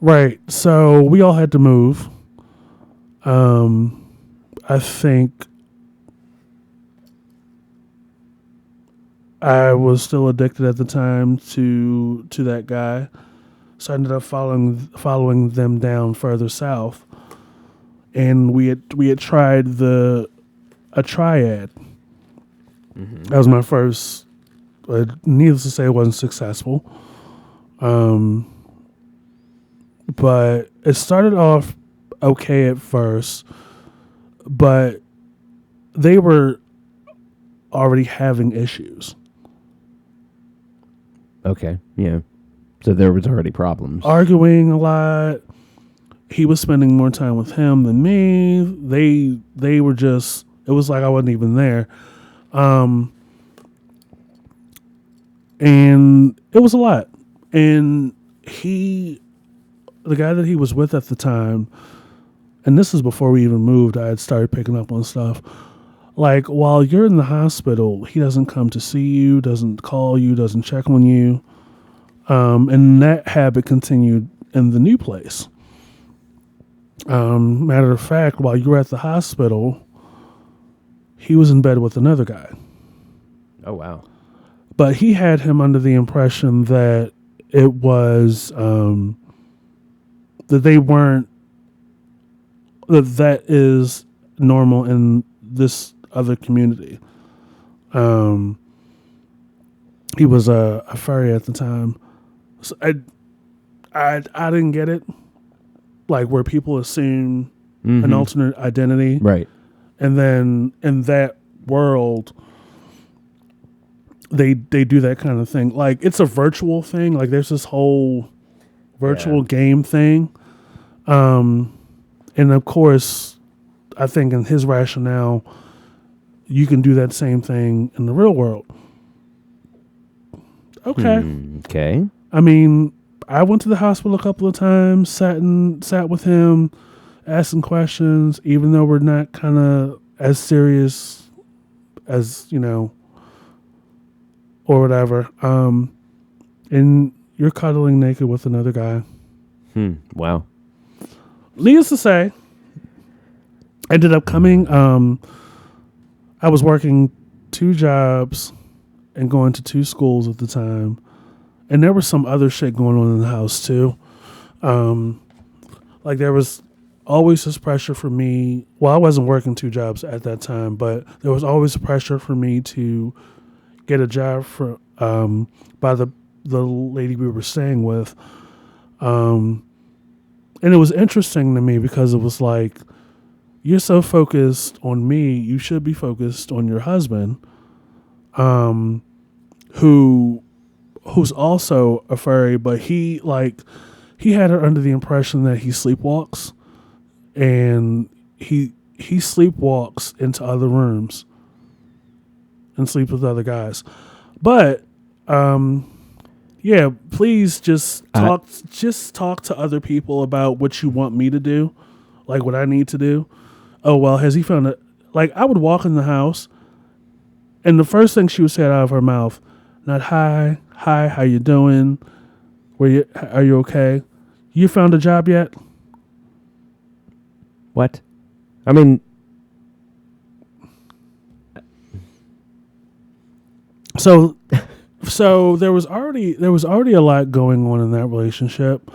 Right. So we all had to move. I think I was still addicted at the time to that guy, so I ended up following them down further south, and we had tried a triad. Mm-hmm. That was my first. Needless to say, it wasn't successful. But it started off okay at first, but they were already having issues. Okay, yeah. So there was already problems. Arguing a lot. He was spending more time with him than me. They were just, it was like I wasn't even there. And it was a lot. And the guy that he was with at the time, and this is before we even moved, I had started picking up on stuff. Like, while you're in the hospital, he doesn't come to see you, doesn't call you, doesn't check on you. And that habit continued in the new place. Matter of fact, while you were at the hospital, he was in bed with another guy. Oh, wow. But he had him under the impression that it was, that they weren't, that is normal in this other community. He was a furry at the time. So I didn't get it. Like, where people assume an alternate identity. Right. And then in that world, they do that kind of thing. Like, it's a virtual thing. Like, there's this whole virtual game thing. And of course, I think in his rationale, you can do that same thing in the real world. Okay. Okay. I mean, I went to the hospital a couple of times, sat with him, asking questions, even though we're not kind of as serious as, or whatever. And you're cuddling naked with another guy. Wow. Needless to say, I ended up coming. I was working 2 jobs and going to 2 schools at the time. And there was some other shit going on in the house too. Like, there was always this pressure for me. Well, I wasn't working 2 jobs at that time, but there was always a pressure for me to get a job by the lady we were staying with. And it was interesting to me because it was like, you're so focused on me, you should be focused on your husband, who's also a furry, but he had her under the impression that he sleepwalks, and he sleepwalks into other rooms and sleeps with other guys. But yeah, please just talk to other people about what you want me to do, like what I need to do. Oh, well, has he found it? Like, I would walk in the house, and the first thing she would say out of her mouth, not hi, how you doing? Are you okay? You found a job yet? What? I mean, so there was already a lot going on in that relationship,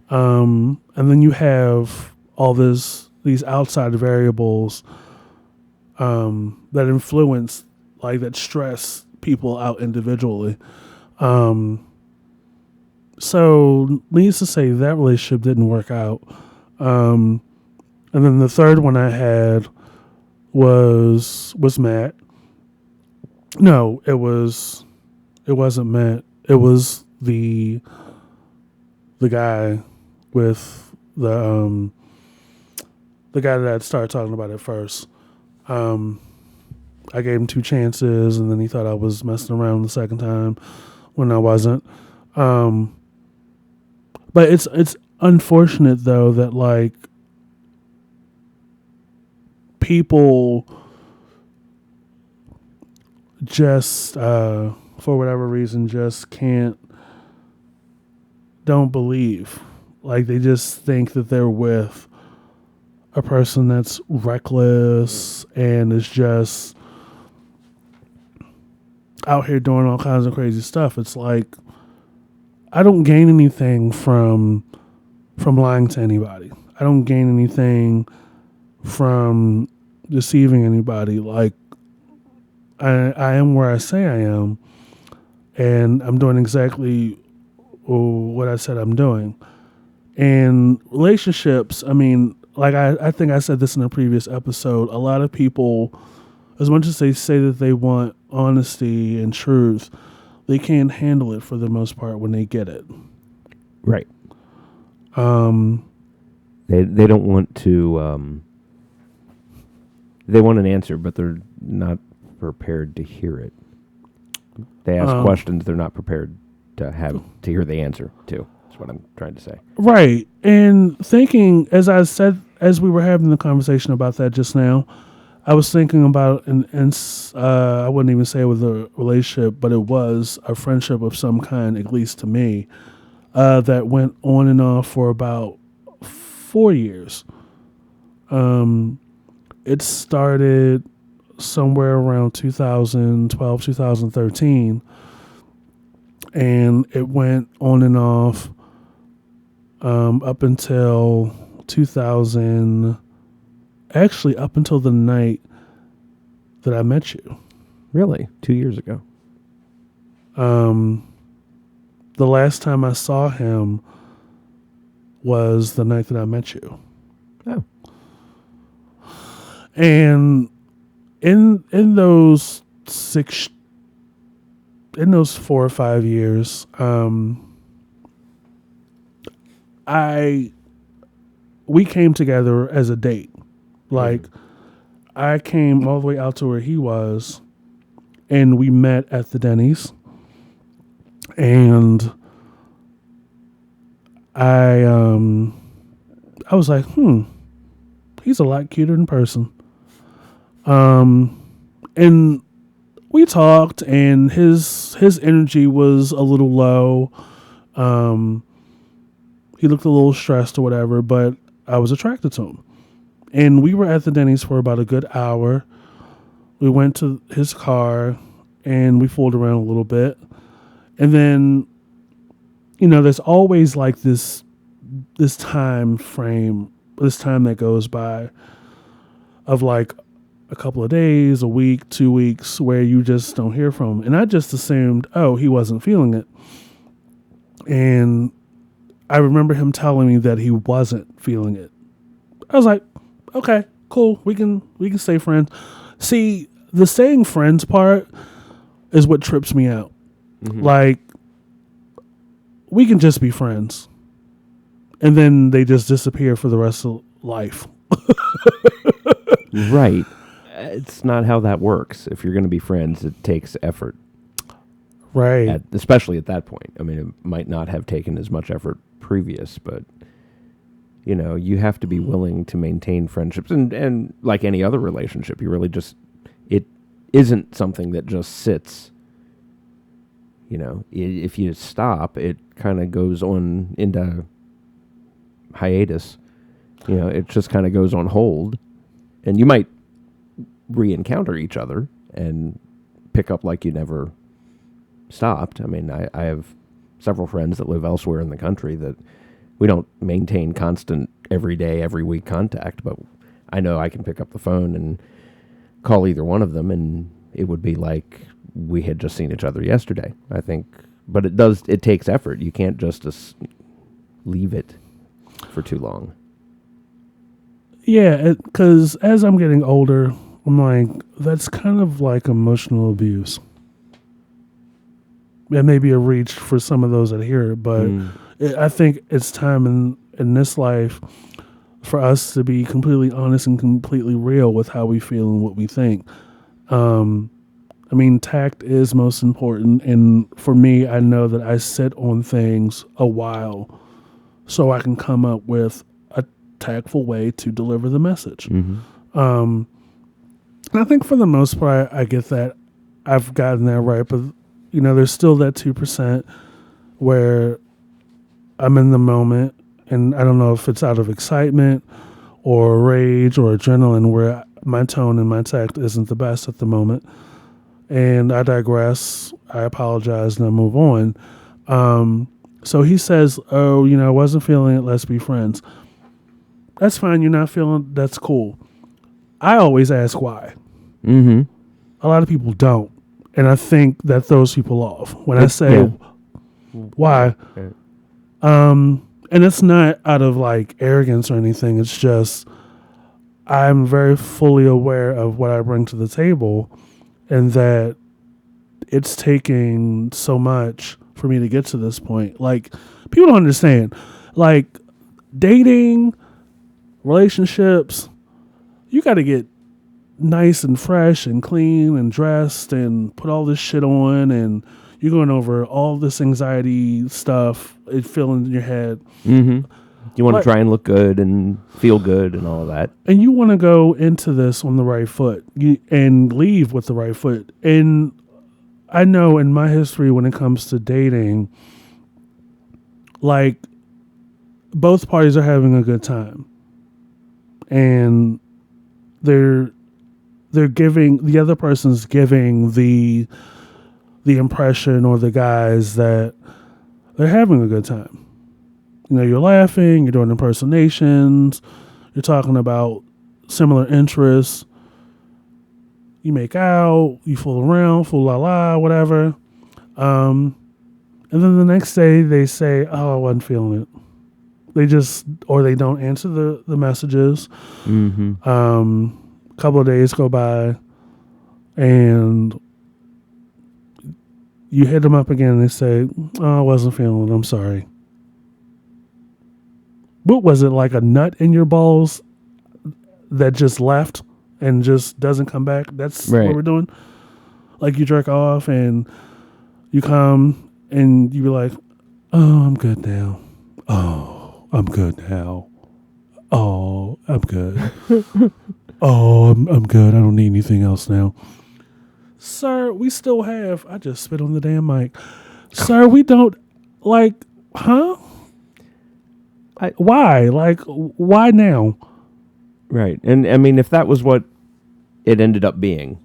and then you have all these outside variables that influence, like, that stress people out individually. So needless to say, that relationship didn't work out. And then the third one I had was Matt. No, it wasn't Matt. It was the guy with the guy that I'd started talking about at first. I gave him 2 chances, and then he thought I was messing around the second time when I wasn't. But it's unfortunate, though, that, like, people just, for whatever reason, just don't believe. Like, they just think that they're with a person that's reckless and is just out here doing all kinds of crazy stuff. It's like, I don't gain anything from lying to anybody. I don't gain anything from deceiving anybody. Like, I am where I say I am, and I'm doing exactly what I said I'm doing. And relationships, I mean, like, I think I said this in a previous episode, a lot of people, as much as they say that they want honesty and truth, they can't handle it for the most part when they get it. right. They don't want to. They want an answer, but they're not prepared to hear it. They ask questions they're not prepared to hear the answer to. That's what I'm trying to say. Right. And thinking, as I said, as we were having the conversation about that just now, I was thinking about, and I wouldn't even say it was a relationship, but it was a friendship of some kind, at least to me, that went on and off for about 4 years. It started somewhere around 2012, 2013, and it went on and off up until 2000, actually up until the night that I met you. Really? 2 years ago? The last time I saw him was the night that I met you. Oh. And in those 4 or 5 years, we came together as a date. Like, I came all the way out to where he was, and we met at the Denny's. And I was like, he's a lot cuter in person. And we talked, and his energy was a little low. He looked a little stressed or whatever, but I was attracted to him. And we were at the Denny's for about a good hour. We went to his car, and we fooled around a little bit. And then, there's always like this time frame, this time that goes by of like a couple of days, a week, 2 weeks, where you just don't hear from him. And I just assumed, he wasn't feeling it. And I remember him telling me that he wasn't feeling it. I was like, okay, cool. We can stay friends. See, the staying friends part is what trips me out. Mm-hmm. Like, we can just be friends. And then they just disappear for the rest of life. Right. It's not how that works. If you're going to be friends, it takes effort. Right. Especially at that point. I mean, it might not have taken as much effort previous, but, you have to be willing to maintain friendships. And like any other relationship, you really just, it isn't something that just sits. If you stop, it kind of goes on into hiatus. It just kind of goes on hold. And you might re-encounter each other and pick up like you never stopped. I mean, I have several friends that live elsewhere in the country that we don't maintain constant every day, every week contact, but I know I can pick up the phone and call either one of them, and it would be like we had just seen each other yesterday, I think. But it takes effort. You can't just leave it for too long. Yeah, because as I'm getting older, I'm like, that's kind of like emotional abuse. It may be a reach for some of those that hear it, but I think it's time in this life for us to be completely honest and completely real with how we feel and what we think. I mean, tact is most important, and for me, I know that I sit on things a while so I can come up with a tactful way to deliver the message. Mm-hmm. And I think for the most part, I get that. I've gotten that right, but there's still that 2% where I'm in the moment, and I don't know if it's out of excitement or rage or adrenaline, where my tone and my tact isn't the best at the moment. And I digress. I apologize, and I move on. So he says, I wasn't feeling it. Let's be friends. That's fine. You're not feeling it. That's cool. I always ask why. Mm-hmm. A lot of people don't. And I think that throws people off when I say why. Okay. And it's not out of like arrogance or anything. It's just I'm very fully aware of what I bring to the table, and that it's taking so much for me to get to this point. Like, people don't understand. Like, dating, relationships, you got to get nice and fresh and clean and dressed and put all this shit on, and you're going over all this anxiety stuff, it filling in your head. Mm-hmm. You want to But- try and look good and feel good and all of that. And you want to go into this on the right foot and leave with the right foot. And I know in my history when it comes to dating, like, both parties are having a good time. And they're giving, the other person's giving the impression or the guys that they're having a good time. You know, you're laughing, you're doing impersonations, you're talking about similar interests. You make out, you fool around, fool la la, whatever. And then the next day they say, oh, I wasn't feeling it. They just, or they don't answer the messages. Mm-hmm. Couple of days go by and you hit them up again and they say, oh, I wasn't feeling it, I'm sorry. What was it, like a nut in your balls that just left and just doesn't come back? That's Right. what we're doing. Like you jerk off and you come and you be like, oh, I'm good now. Oh, I'm good now. Oh, I'm good. Oh, I'm good. I don't need anything else now. Sir, we still have, I just spit on the damn mic. Sir, we don't, like, huh? Why? Like, why now? Right. And I mean, if that was what it ended up being,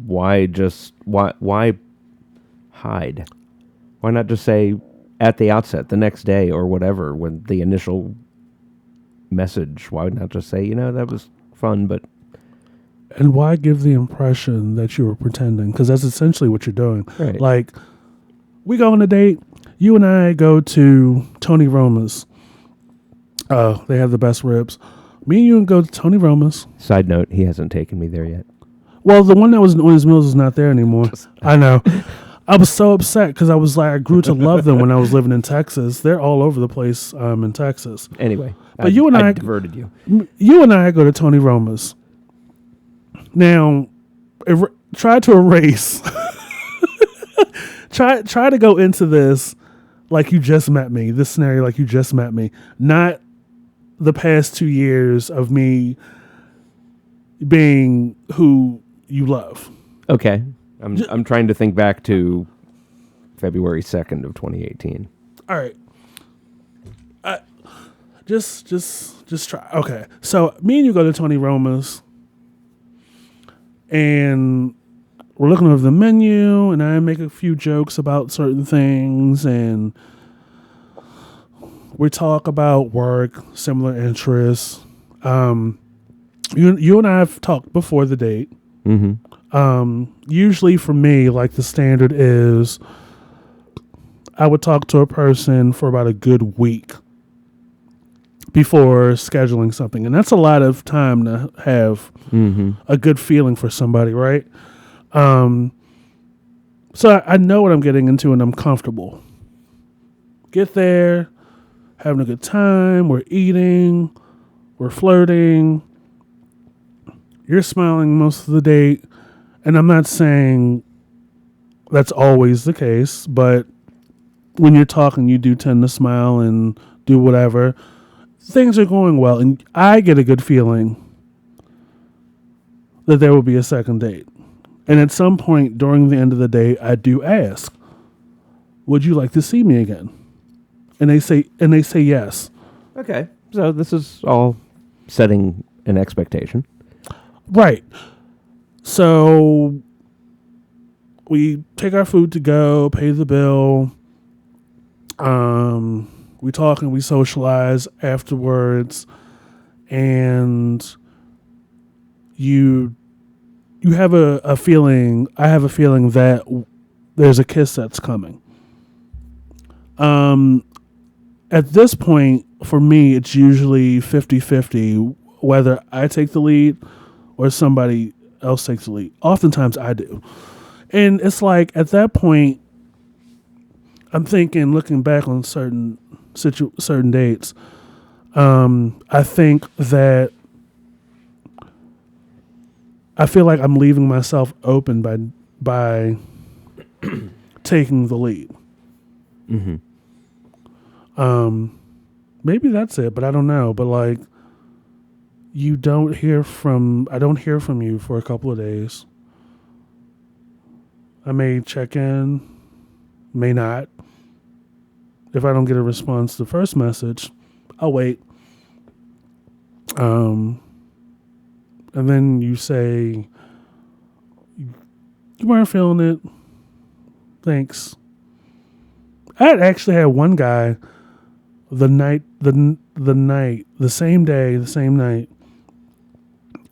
why hide? Why not just say at the outset, the next day or whatever, when the initial message, why not just say, you know, that was fun, but... And why give the impression that you were pretending? Because that's essentially what you're doing. Right. Like, we go on a date. You and I go to Tony Roma's. They have the best ribs. Me and you go to Tony Roma's. Side note, he hasn't taken me there yet. Well, the one that was on his meals is not there anymore. I know. I was so upset because I was like, I grew to love them when I was living in Texas. They're all over the place in Texas. Anyway, But you and I diverted you. You and I go to Tony Roma's. Now, try to erase. try to go into this like you just met me. This scenario like you just met me. Not the past 2 years of me being who you love. Okay. I'm trying to think back to February 2nd of 2018. All right. Just try. Okay. So me and you go to Tony Roma's and we're looking over the menu and I make a few jokes about certain things and we talk about work, similar interests. You and I have talked before the date. Mm-hmm. Usually for me, like the standard is I would talk to a person for about a good week before scheduling something. And that's a lot of time to have a good feeling for somebody, right? So I know what I'm getting into and I'm comfortable. Get there, having a good time, we're eating, we're flirting, you're smiling most of the date. And I'm not saying that's always the case, but when you're talking, you do tend to smile and do whatever. Things are going well, and I get a good feeling that there will be a second date. And at some point during the end of the day, I do ask, would you like to see me again? And they say yes. Okay. So this is all setting an expectation. Right. So we take our food to go, pay the bill. We talk and we socialize afterwards, and you have a feeling. I have a feeling that there's a kiss that's coming. At this point, for me, it's usually 50-50 whether I take the lead or somebody else takes the lead. Oftentimes I do. And it's like at that point, I'm thinking, looking back on certain dates, I think that I feel like I'm leaving myself open by taking the lead. Mm-hmm. Maybe that's it, but I don't know. But like, I don't hear from you for a couple of days. I may check in, may not. If I don't get a response to the first message, I'll wait. And then you say you weren't feeling it. Thanks. I had actually had one guy the same day, the same night,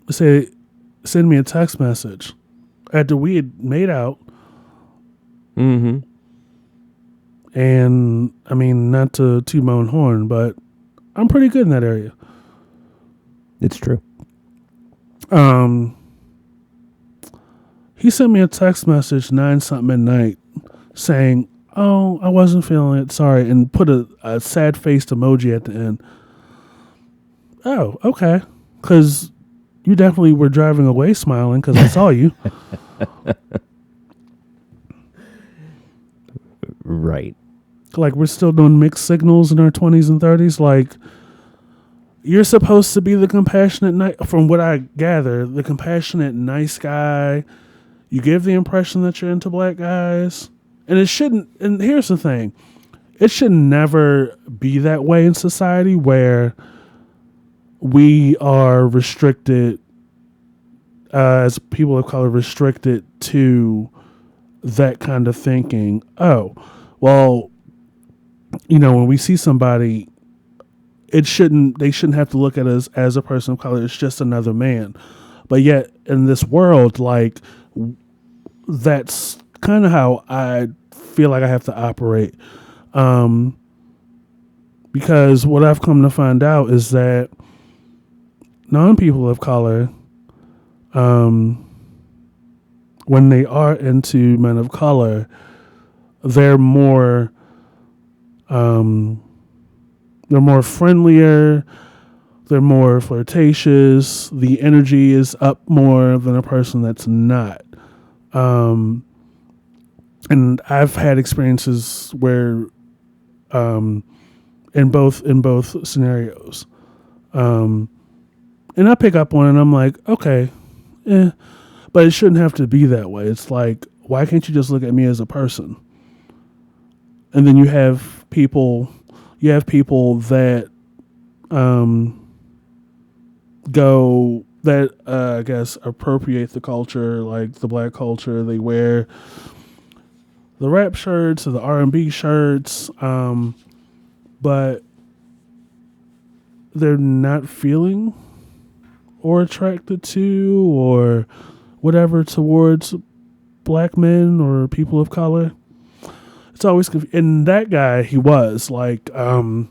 send me a text message after we had made out. Mm-hmm. And I mean, not to toot my own horn, but I'm pretty good in that area. It's true. He sent me a text message 9-something at night saying, "Oh, I wasn't feeling it. Sorry," and put a sad faced emoji at the end. Oh, okay. Because you definitely were driving away smiling because I saw you. Right. Like, we're still doing mixed signals in our 20s and 30s. Like, you're supposed to be the compassionate, from what I gather, the compassionate, nice guy. You give the impression that you're into black guys. And it shouldn't, and here's the thing. It should never be that way in society where we are restricted, as people of color, restricted to that kind of thinking. Oh, well, when we see somebody, they shouldn't have to look at us as a person of color. It's just another man. But yet in this world, like, that's kind of how I feel like I have to operate. Because what I've come to find out is that non-people of color, when they are into men of color, they're more friendlier, they're more flirtatious, the energy is up more than a person that's not. And I've had experiences where in both scenarios. And I pick up on it and I'm like, okay, but it shouldn't have to be that way. It's like, why can't you just look at me as a person? And then you have people that I guess appropriate the culture, like the black culture. They wear the rap shirts or the R&B shirts, but they're not feeling or attracted to or whatever towards black men or people of color. It's always and that guy, he was like, he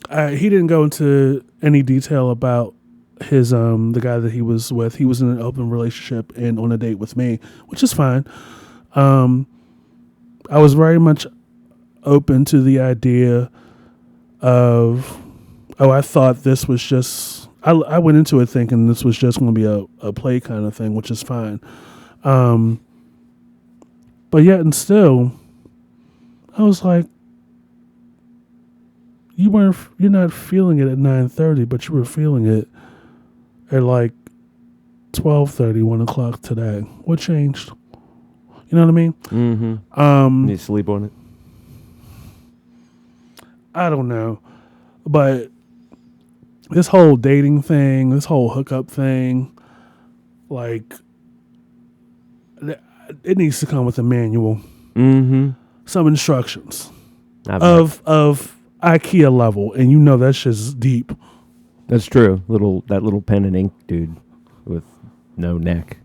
didn't go into any detail about his the guy that he was with. He was in an open relationship and on a date with me, which is fine. I was very much open to the idea of, I thought this was just, I went into it thinking this was just going to be a play kind of thing, which is fine. But yet and still, I was like, you're not feeling it at 9:30, but you were feeling it at like 12:30, 1 o'clock today. What changed? You know what I mean? Mm-hmm. You sleep on it? I don't know. But this whole dating thing, this whole hookup thing, like, it needs to come with a manual. Mm-hmm. Some instructions of IKEA level, and that's just deep. That's true. That little pen and ink dude with no neck.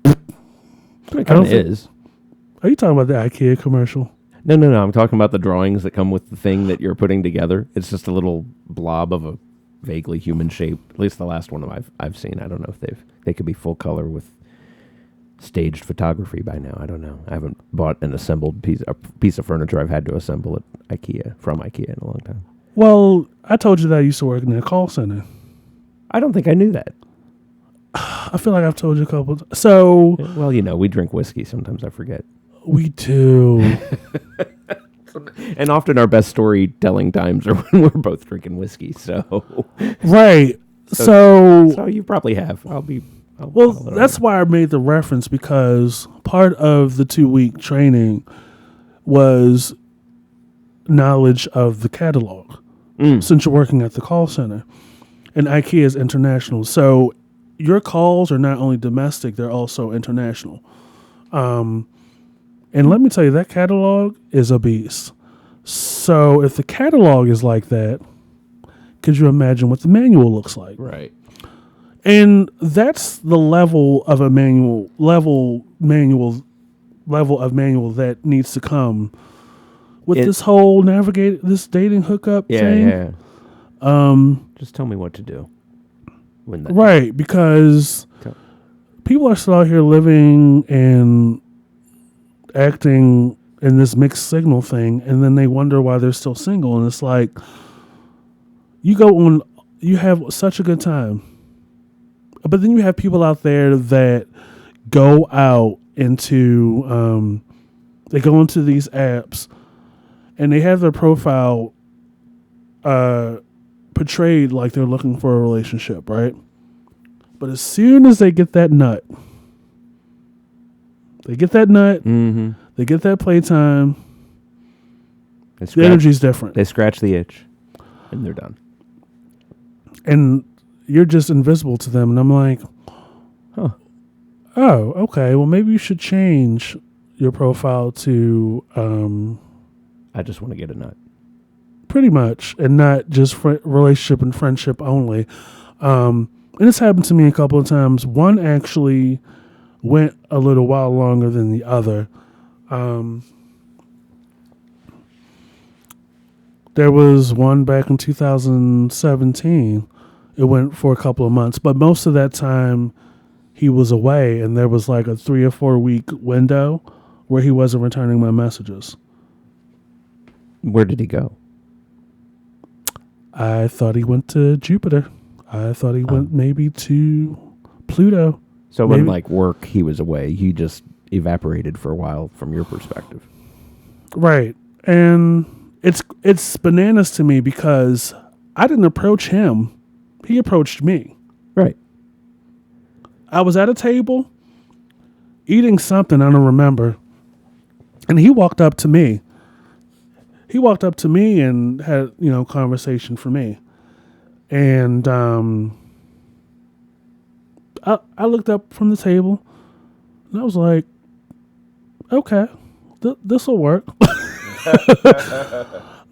It kind of is. Are you talking about the IKEA commercial? No. I'm talking about the drawings that come with the thing that you're putting together. It's just a little blob of a vaguely human shape. At least the last one I've seen. I don't know if they could be full color with staged photography by now. I don't know. I haven't bought an assembled piece of furniture I've had to assemble at from IKEA in a long time. Well, I told you that I used to work in a call center. I don't think I knew that. I feel like I've told you a couple. So Well, you know, we drink whiskey. Sometimes I forget. we do. And often our best storytelling times are when we're both drinking whiskey. So, Right. So so you probably have. well, that's why I made the reference, because part of the 2-week training was knowledge of the catalog. Since you're working at the call center, and IKEA is international, so your calls are not only domestic, they're also international. And let me tell you, that catalog is a beast. So if the catalog is like that, could you imagine what the manual looks like? right. And that's the level of a level of manual that needs to come with this whole this dating hookup thing. Yeah. Just tell me what to do. When that Right, because people are still out here living and acting in this mixed signal thing, and then they wonder why they're still single. And it's like, you have such a good time, but then you have people out there that go out into they go into these apps and they have their profile portrayed like they're looking for a relationship, right? But as soon as they get that nut, they get that playtime, the energy's different. They scratch the itch, and they're done. And you're just invisible to them. And I'm like, Huh. oh, okay. Well, maybe you should change your profile to I just want to get a nut. pretty much, and not just relationship and friendship only. And it's happened to me a couple of times. One actually went a little while longer than the other. There was one back in 2017. It went for a couple of months, but most of that time he was away, and there was like a 3 or 4 week window where he wasn't returning my messages. Where did he go? I thought he went to Jupiter. I thought he went maybe to Pluto. So when like work, he was away. He just evaporated for a while from your perspective. Right. And it's bananas to me because I didn't approach him. He approached me. Right. I was at a table eating something, I don't remember. And he walked up to me. He walked up to me and had, conversation for me. And I looked up from the table and I was like, okay, this will work.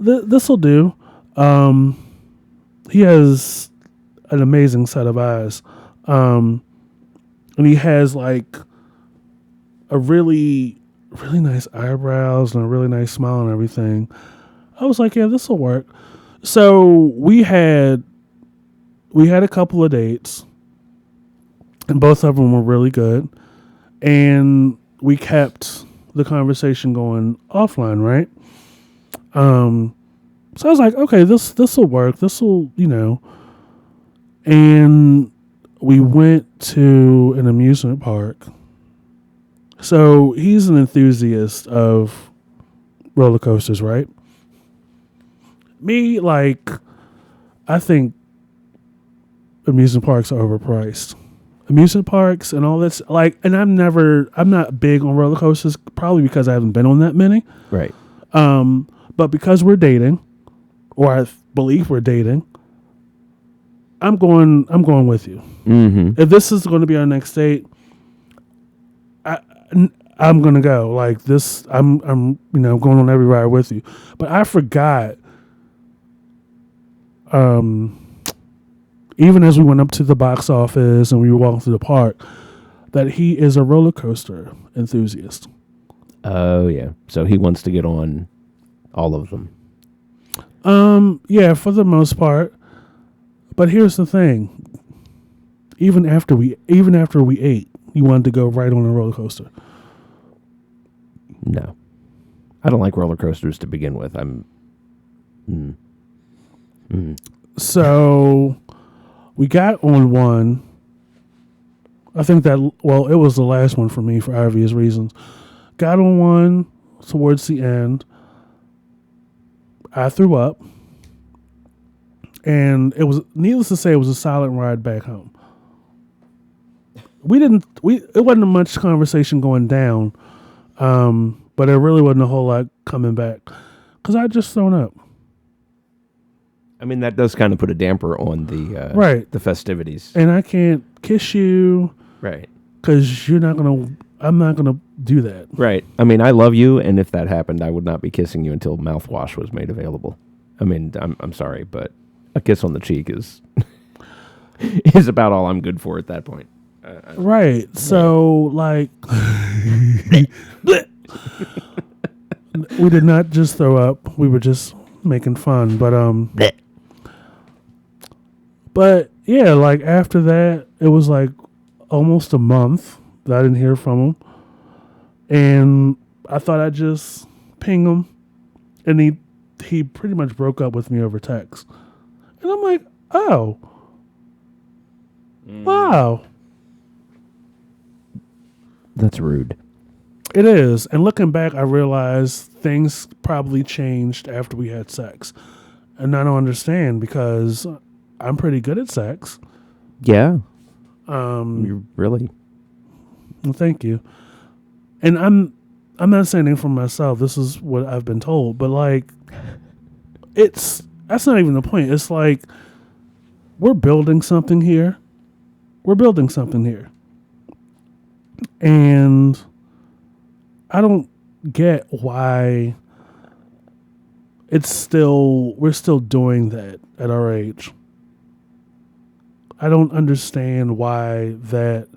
This will do. He has an amazing set of eyes. And he has like a really, really nice eyebrows and a really nice smile and everything. I was like, yeah, this will work. So we had a couple of dates, and both of them were really good. And we kept the conversation going offline, right? So I was like, okay, this will work. This will, And we went to an amusement park. So he's an enthusiast of roller coasters, right? Me, I think amusement parks are overpriced. Amusement parks and all this, and I'm not big on roller coasters, probably because I haven't been on that many. Right. But because we're dating, or I believe we're dating, I'm going with you. Mm-hmm. If this is going to be our next date, I'm going to go like this. I'm going on every ride with you. But I forgot, even as we went up to the box office and we were walking through the park, that he is a roller coaster enthusiast. Oh, yeah. So he wants to get on all of them. Yeah, for the most part. But here's the thing. Even after we ate, you wanted to go right on a roller coaster. No. I don't like roller coasters to begin with. So we got on one, I think that, well, it was the last one for me for obvious reasons. Got on one towards the end. I threw up. And it was, needless to say, it was a solid ride back home. It wasn't much conversation going down, but there really wasn't a whole lot coming back because I just thrown up. I mean, that does kind of put a damper on Right. the festivities. And I can't kiss you Right. because I'm not gonna do that. Right. I mean, I love you, and if that happened, I would not be kissing you until mouthwash was made available. I mean, I'm sorry, but a kiss on the cheek is is about all I'm good for at that point. Right. So, like, we did not just throw up. We were just making fun. But yeah, like after that, it was like almost a month that I didn't hear from him. And I thought I'd just ping him. And he pretty much broke up with me over text. And I'm like, oh. Wow. That's rude. It is. And looking back, I realized things probably changed after we had sex. And I don't understand because I'm pretty good at sex. Yeah. You're really. Well, thank you. And I'm not saying anything for myself. This is what I've been told. But like, that's not even the point. It's like we're building something here. And I don't get why we're still doing that at our age. I don't understand why that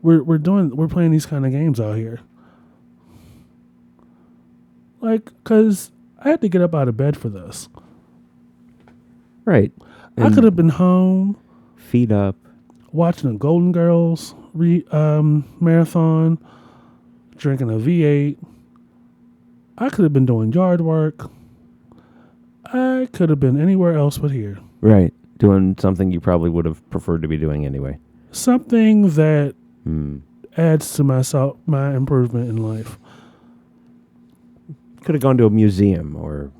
we're playing these kind of games out here. Like, cause I had to get up out of bed for this. Right. I could have been home, feet up, watching the Golden Girls marathon, drinking a V8. I could have been doing yard work. I could have been anywhere else but here. Right. Doing something you probably would have preferred to be doing anyway. Something that adds to my improvement in life. Could have gone to a museum or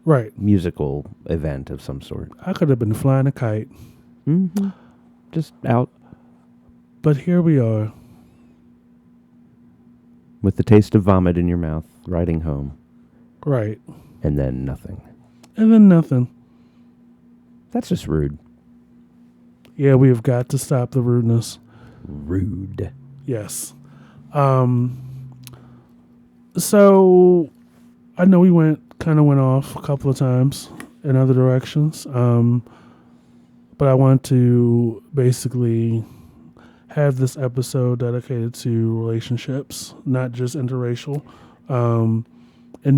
right musical event of some sort. I could have been flying a kite. Mm-hmm. Just out. But here we are. With the taste of vomit in your mouth, riding home. Right. And then nothing. That's just rude. Yeah, we have got to stop the rudeness. Rude. Yes. So I know we went off a couple of times in other directions. But I want to basically have this episode dedicated to relationships, not just interracial, and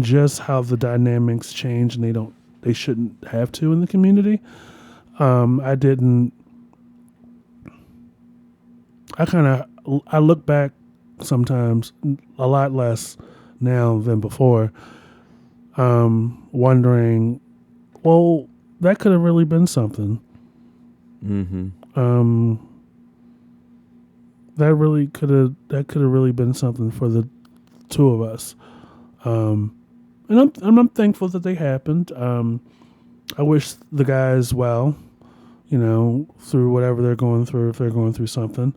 just how the dynamics change and they shouldn't have to in the community. I look back sometimes a lot less now than before, wondering, well, that could have really been something. Mm-hmm. That could have really been something for the two of us. And I'm thankful that they happened. I wish the guys well, through whatever they're going through, if they're going through something.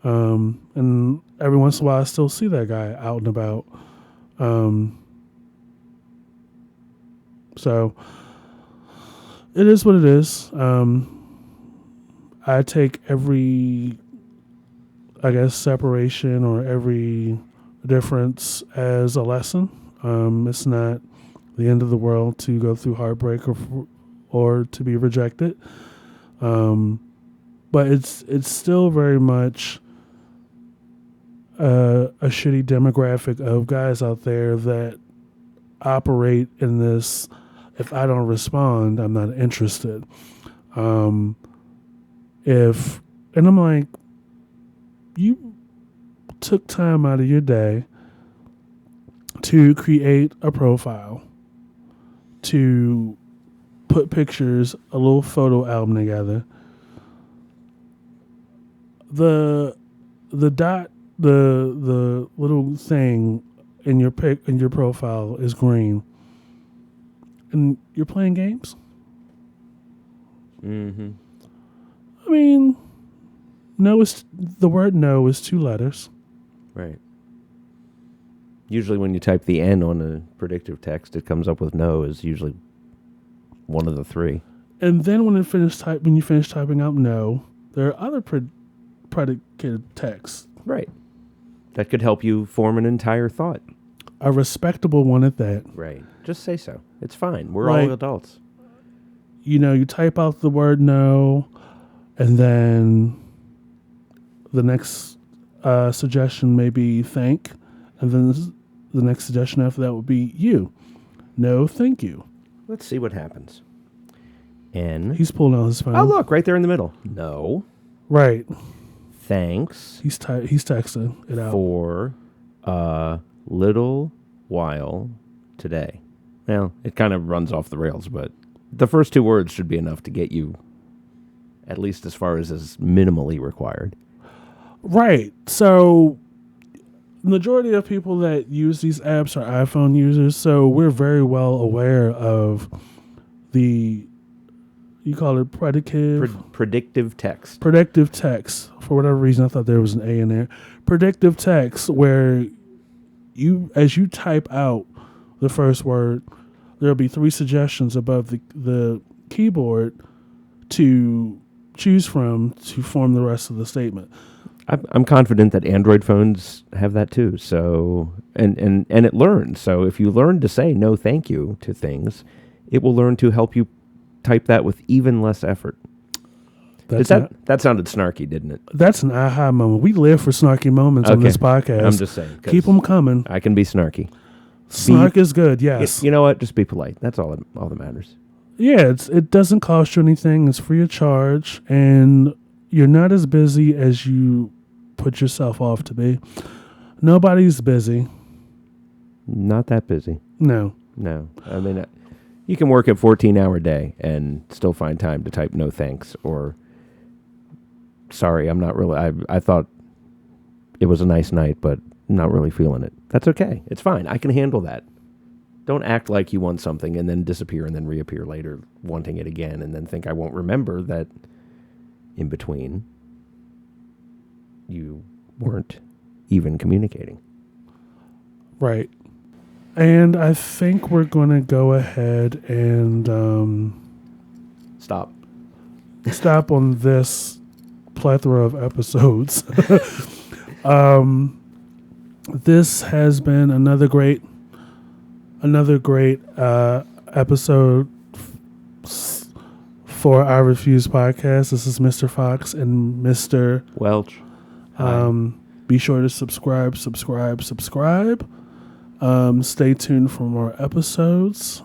And every once in a while I still see that guy out and about. So it is what it is. I take every, separation or every difference as a lesson. It's not the end of the world to go through heartbreak or to be rejected. But it's still very much a shitty demographic of guys out there that operate in this, if I don't respond, I'm not interested. And I'm like, you took time out of your day to create a profile, to put pictures, a little photo album together, the dot, the little thing in your in your profile is green, and you're playing games. Mm-hmm. I mean, no is the word no is 2 letters. Right. Usually when you type the N on a predictive text, it comes up with no is usually one of the 3. And then when you finish typing out no, there are other predicated texts. Right. That could help you form an entire thought. A respectable one at that. Right. Just say so. It's fine. We're Like, all adults. You know, you type out the word no, and then the next suggestion may be thank, and then the next suggestion after that would be you. No, thank you. Let's see what happens. N. He's pulling out his phone. Oh, look, right there in the middle. No. Right. Thanks. He's texting it out. For a little while today. Well, it kind of runs off the rails, but the first 2 words should be enough to get you at least as far as is minimally required. Right. So, majority of people that use these apps are iPhone users, so we're very well aware of the, you call it Predictive text. Predictive text. For whatever reason, I thought there was an A in there. Predictive text, where as you type out the first word, there'll be 3 suggestions above the keyboard to choose from to form the rest of the statement. I'm confident that Android phones have that too. So and it learns. So if you learn to say no thank you to things, it will learn to help you type that with even less effort. That sounded snarky, didn't it? That's an aha moment. We live for snarky moments on this podcast. I'm just saying. Keep them coming. I can be snarky. Snark is good, yes. You know what? Just be polite. That's all that matters. Yeah, it doesn't cost you anything. It's free of charge, and you're not as busy as you put yourself off to be. Nobody's busy. Not that busy. No. I mean, you can work a 14-hour day and still find time to type no thanks or sorry, I'm not really, I thought it was a nice night, but not really feeling it. That's okay. It's fine. I can handle that. Don't act like you want something and then disappear and then reappear later wanting it again and then think I won't remember that in between you weren't even communicating. Right. And I think we're going to go ahead and Stop on this plethora of episodes. This has been another great episode for our Refuse podcast. This is Mr. Fox and Mr. Welch. Be sure to subscribe. Stay tuned for more episodes.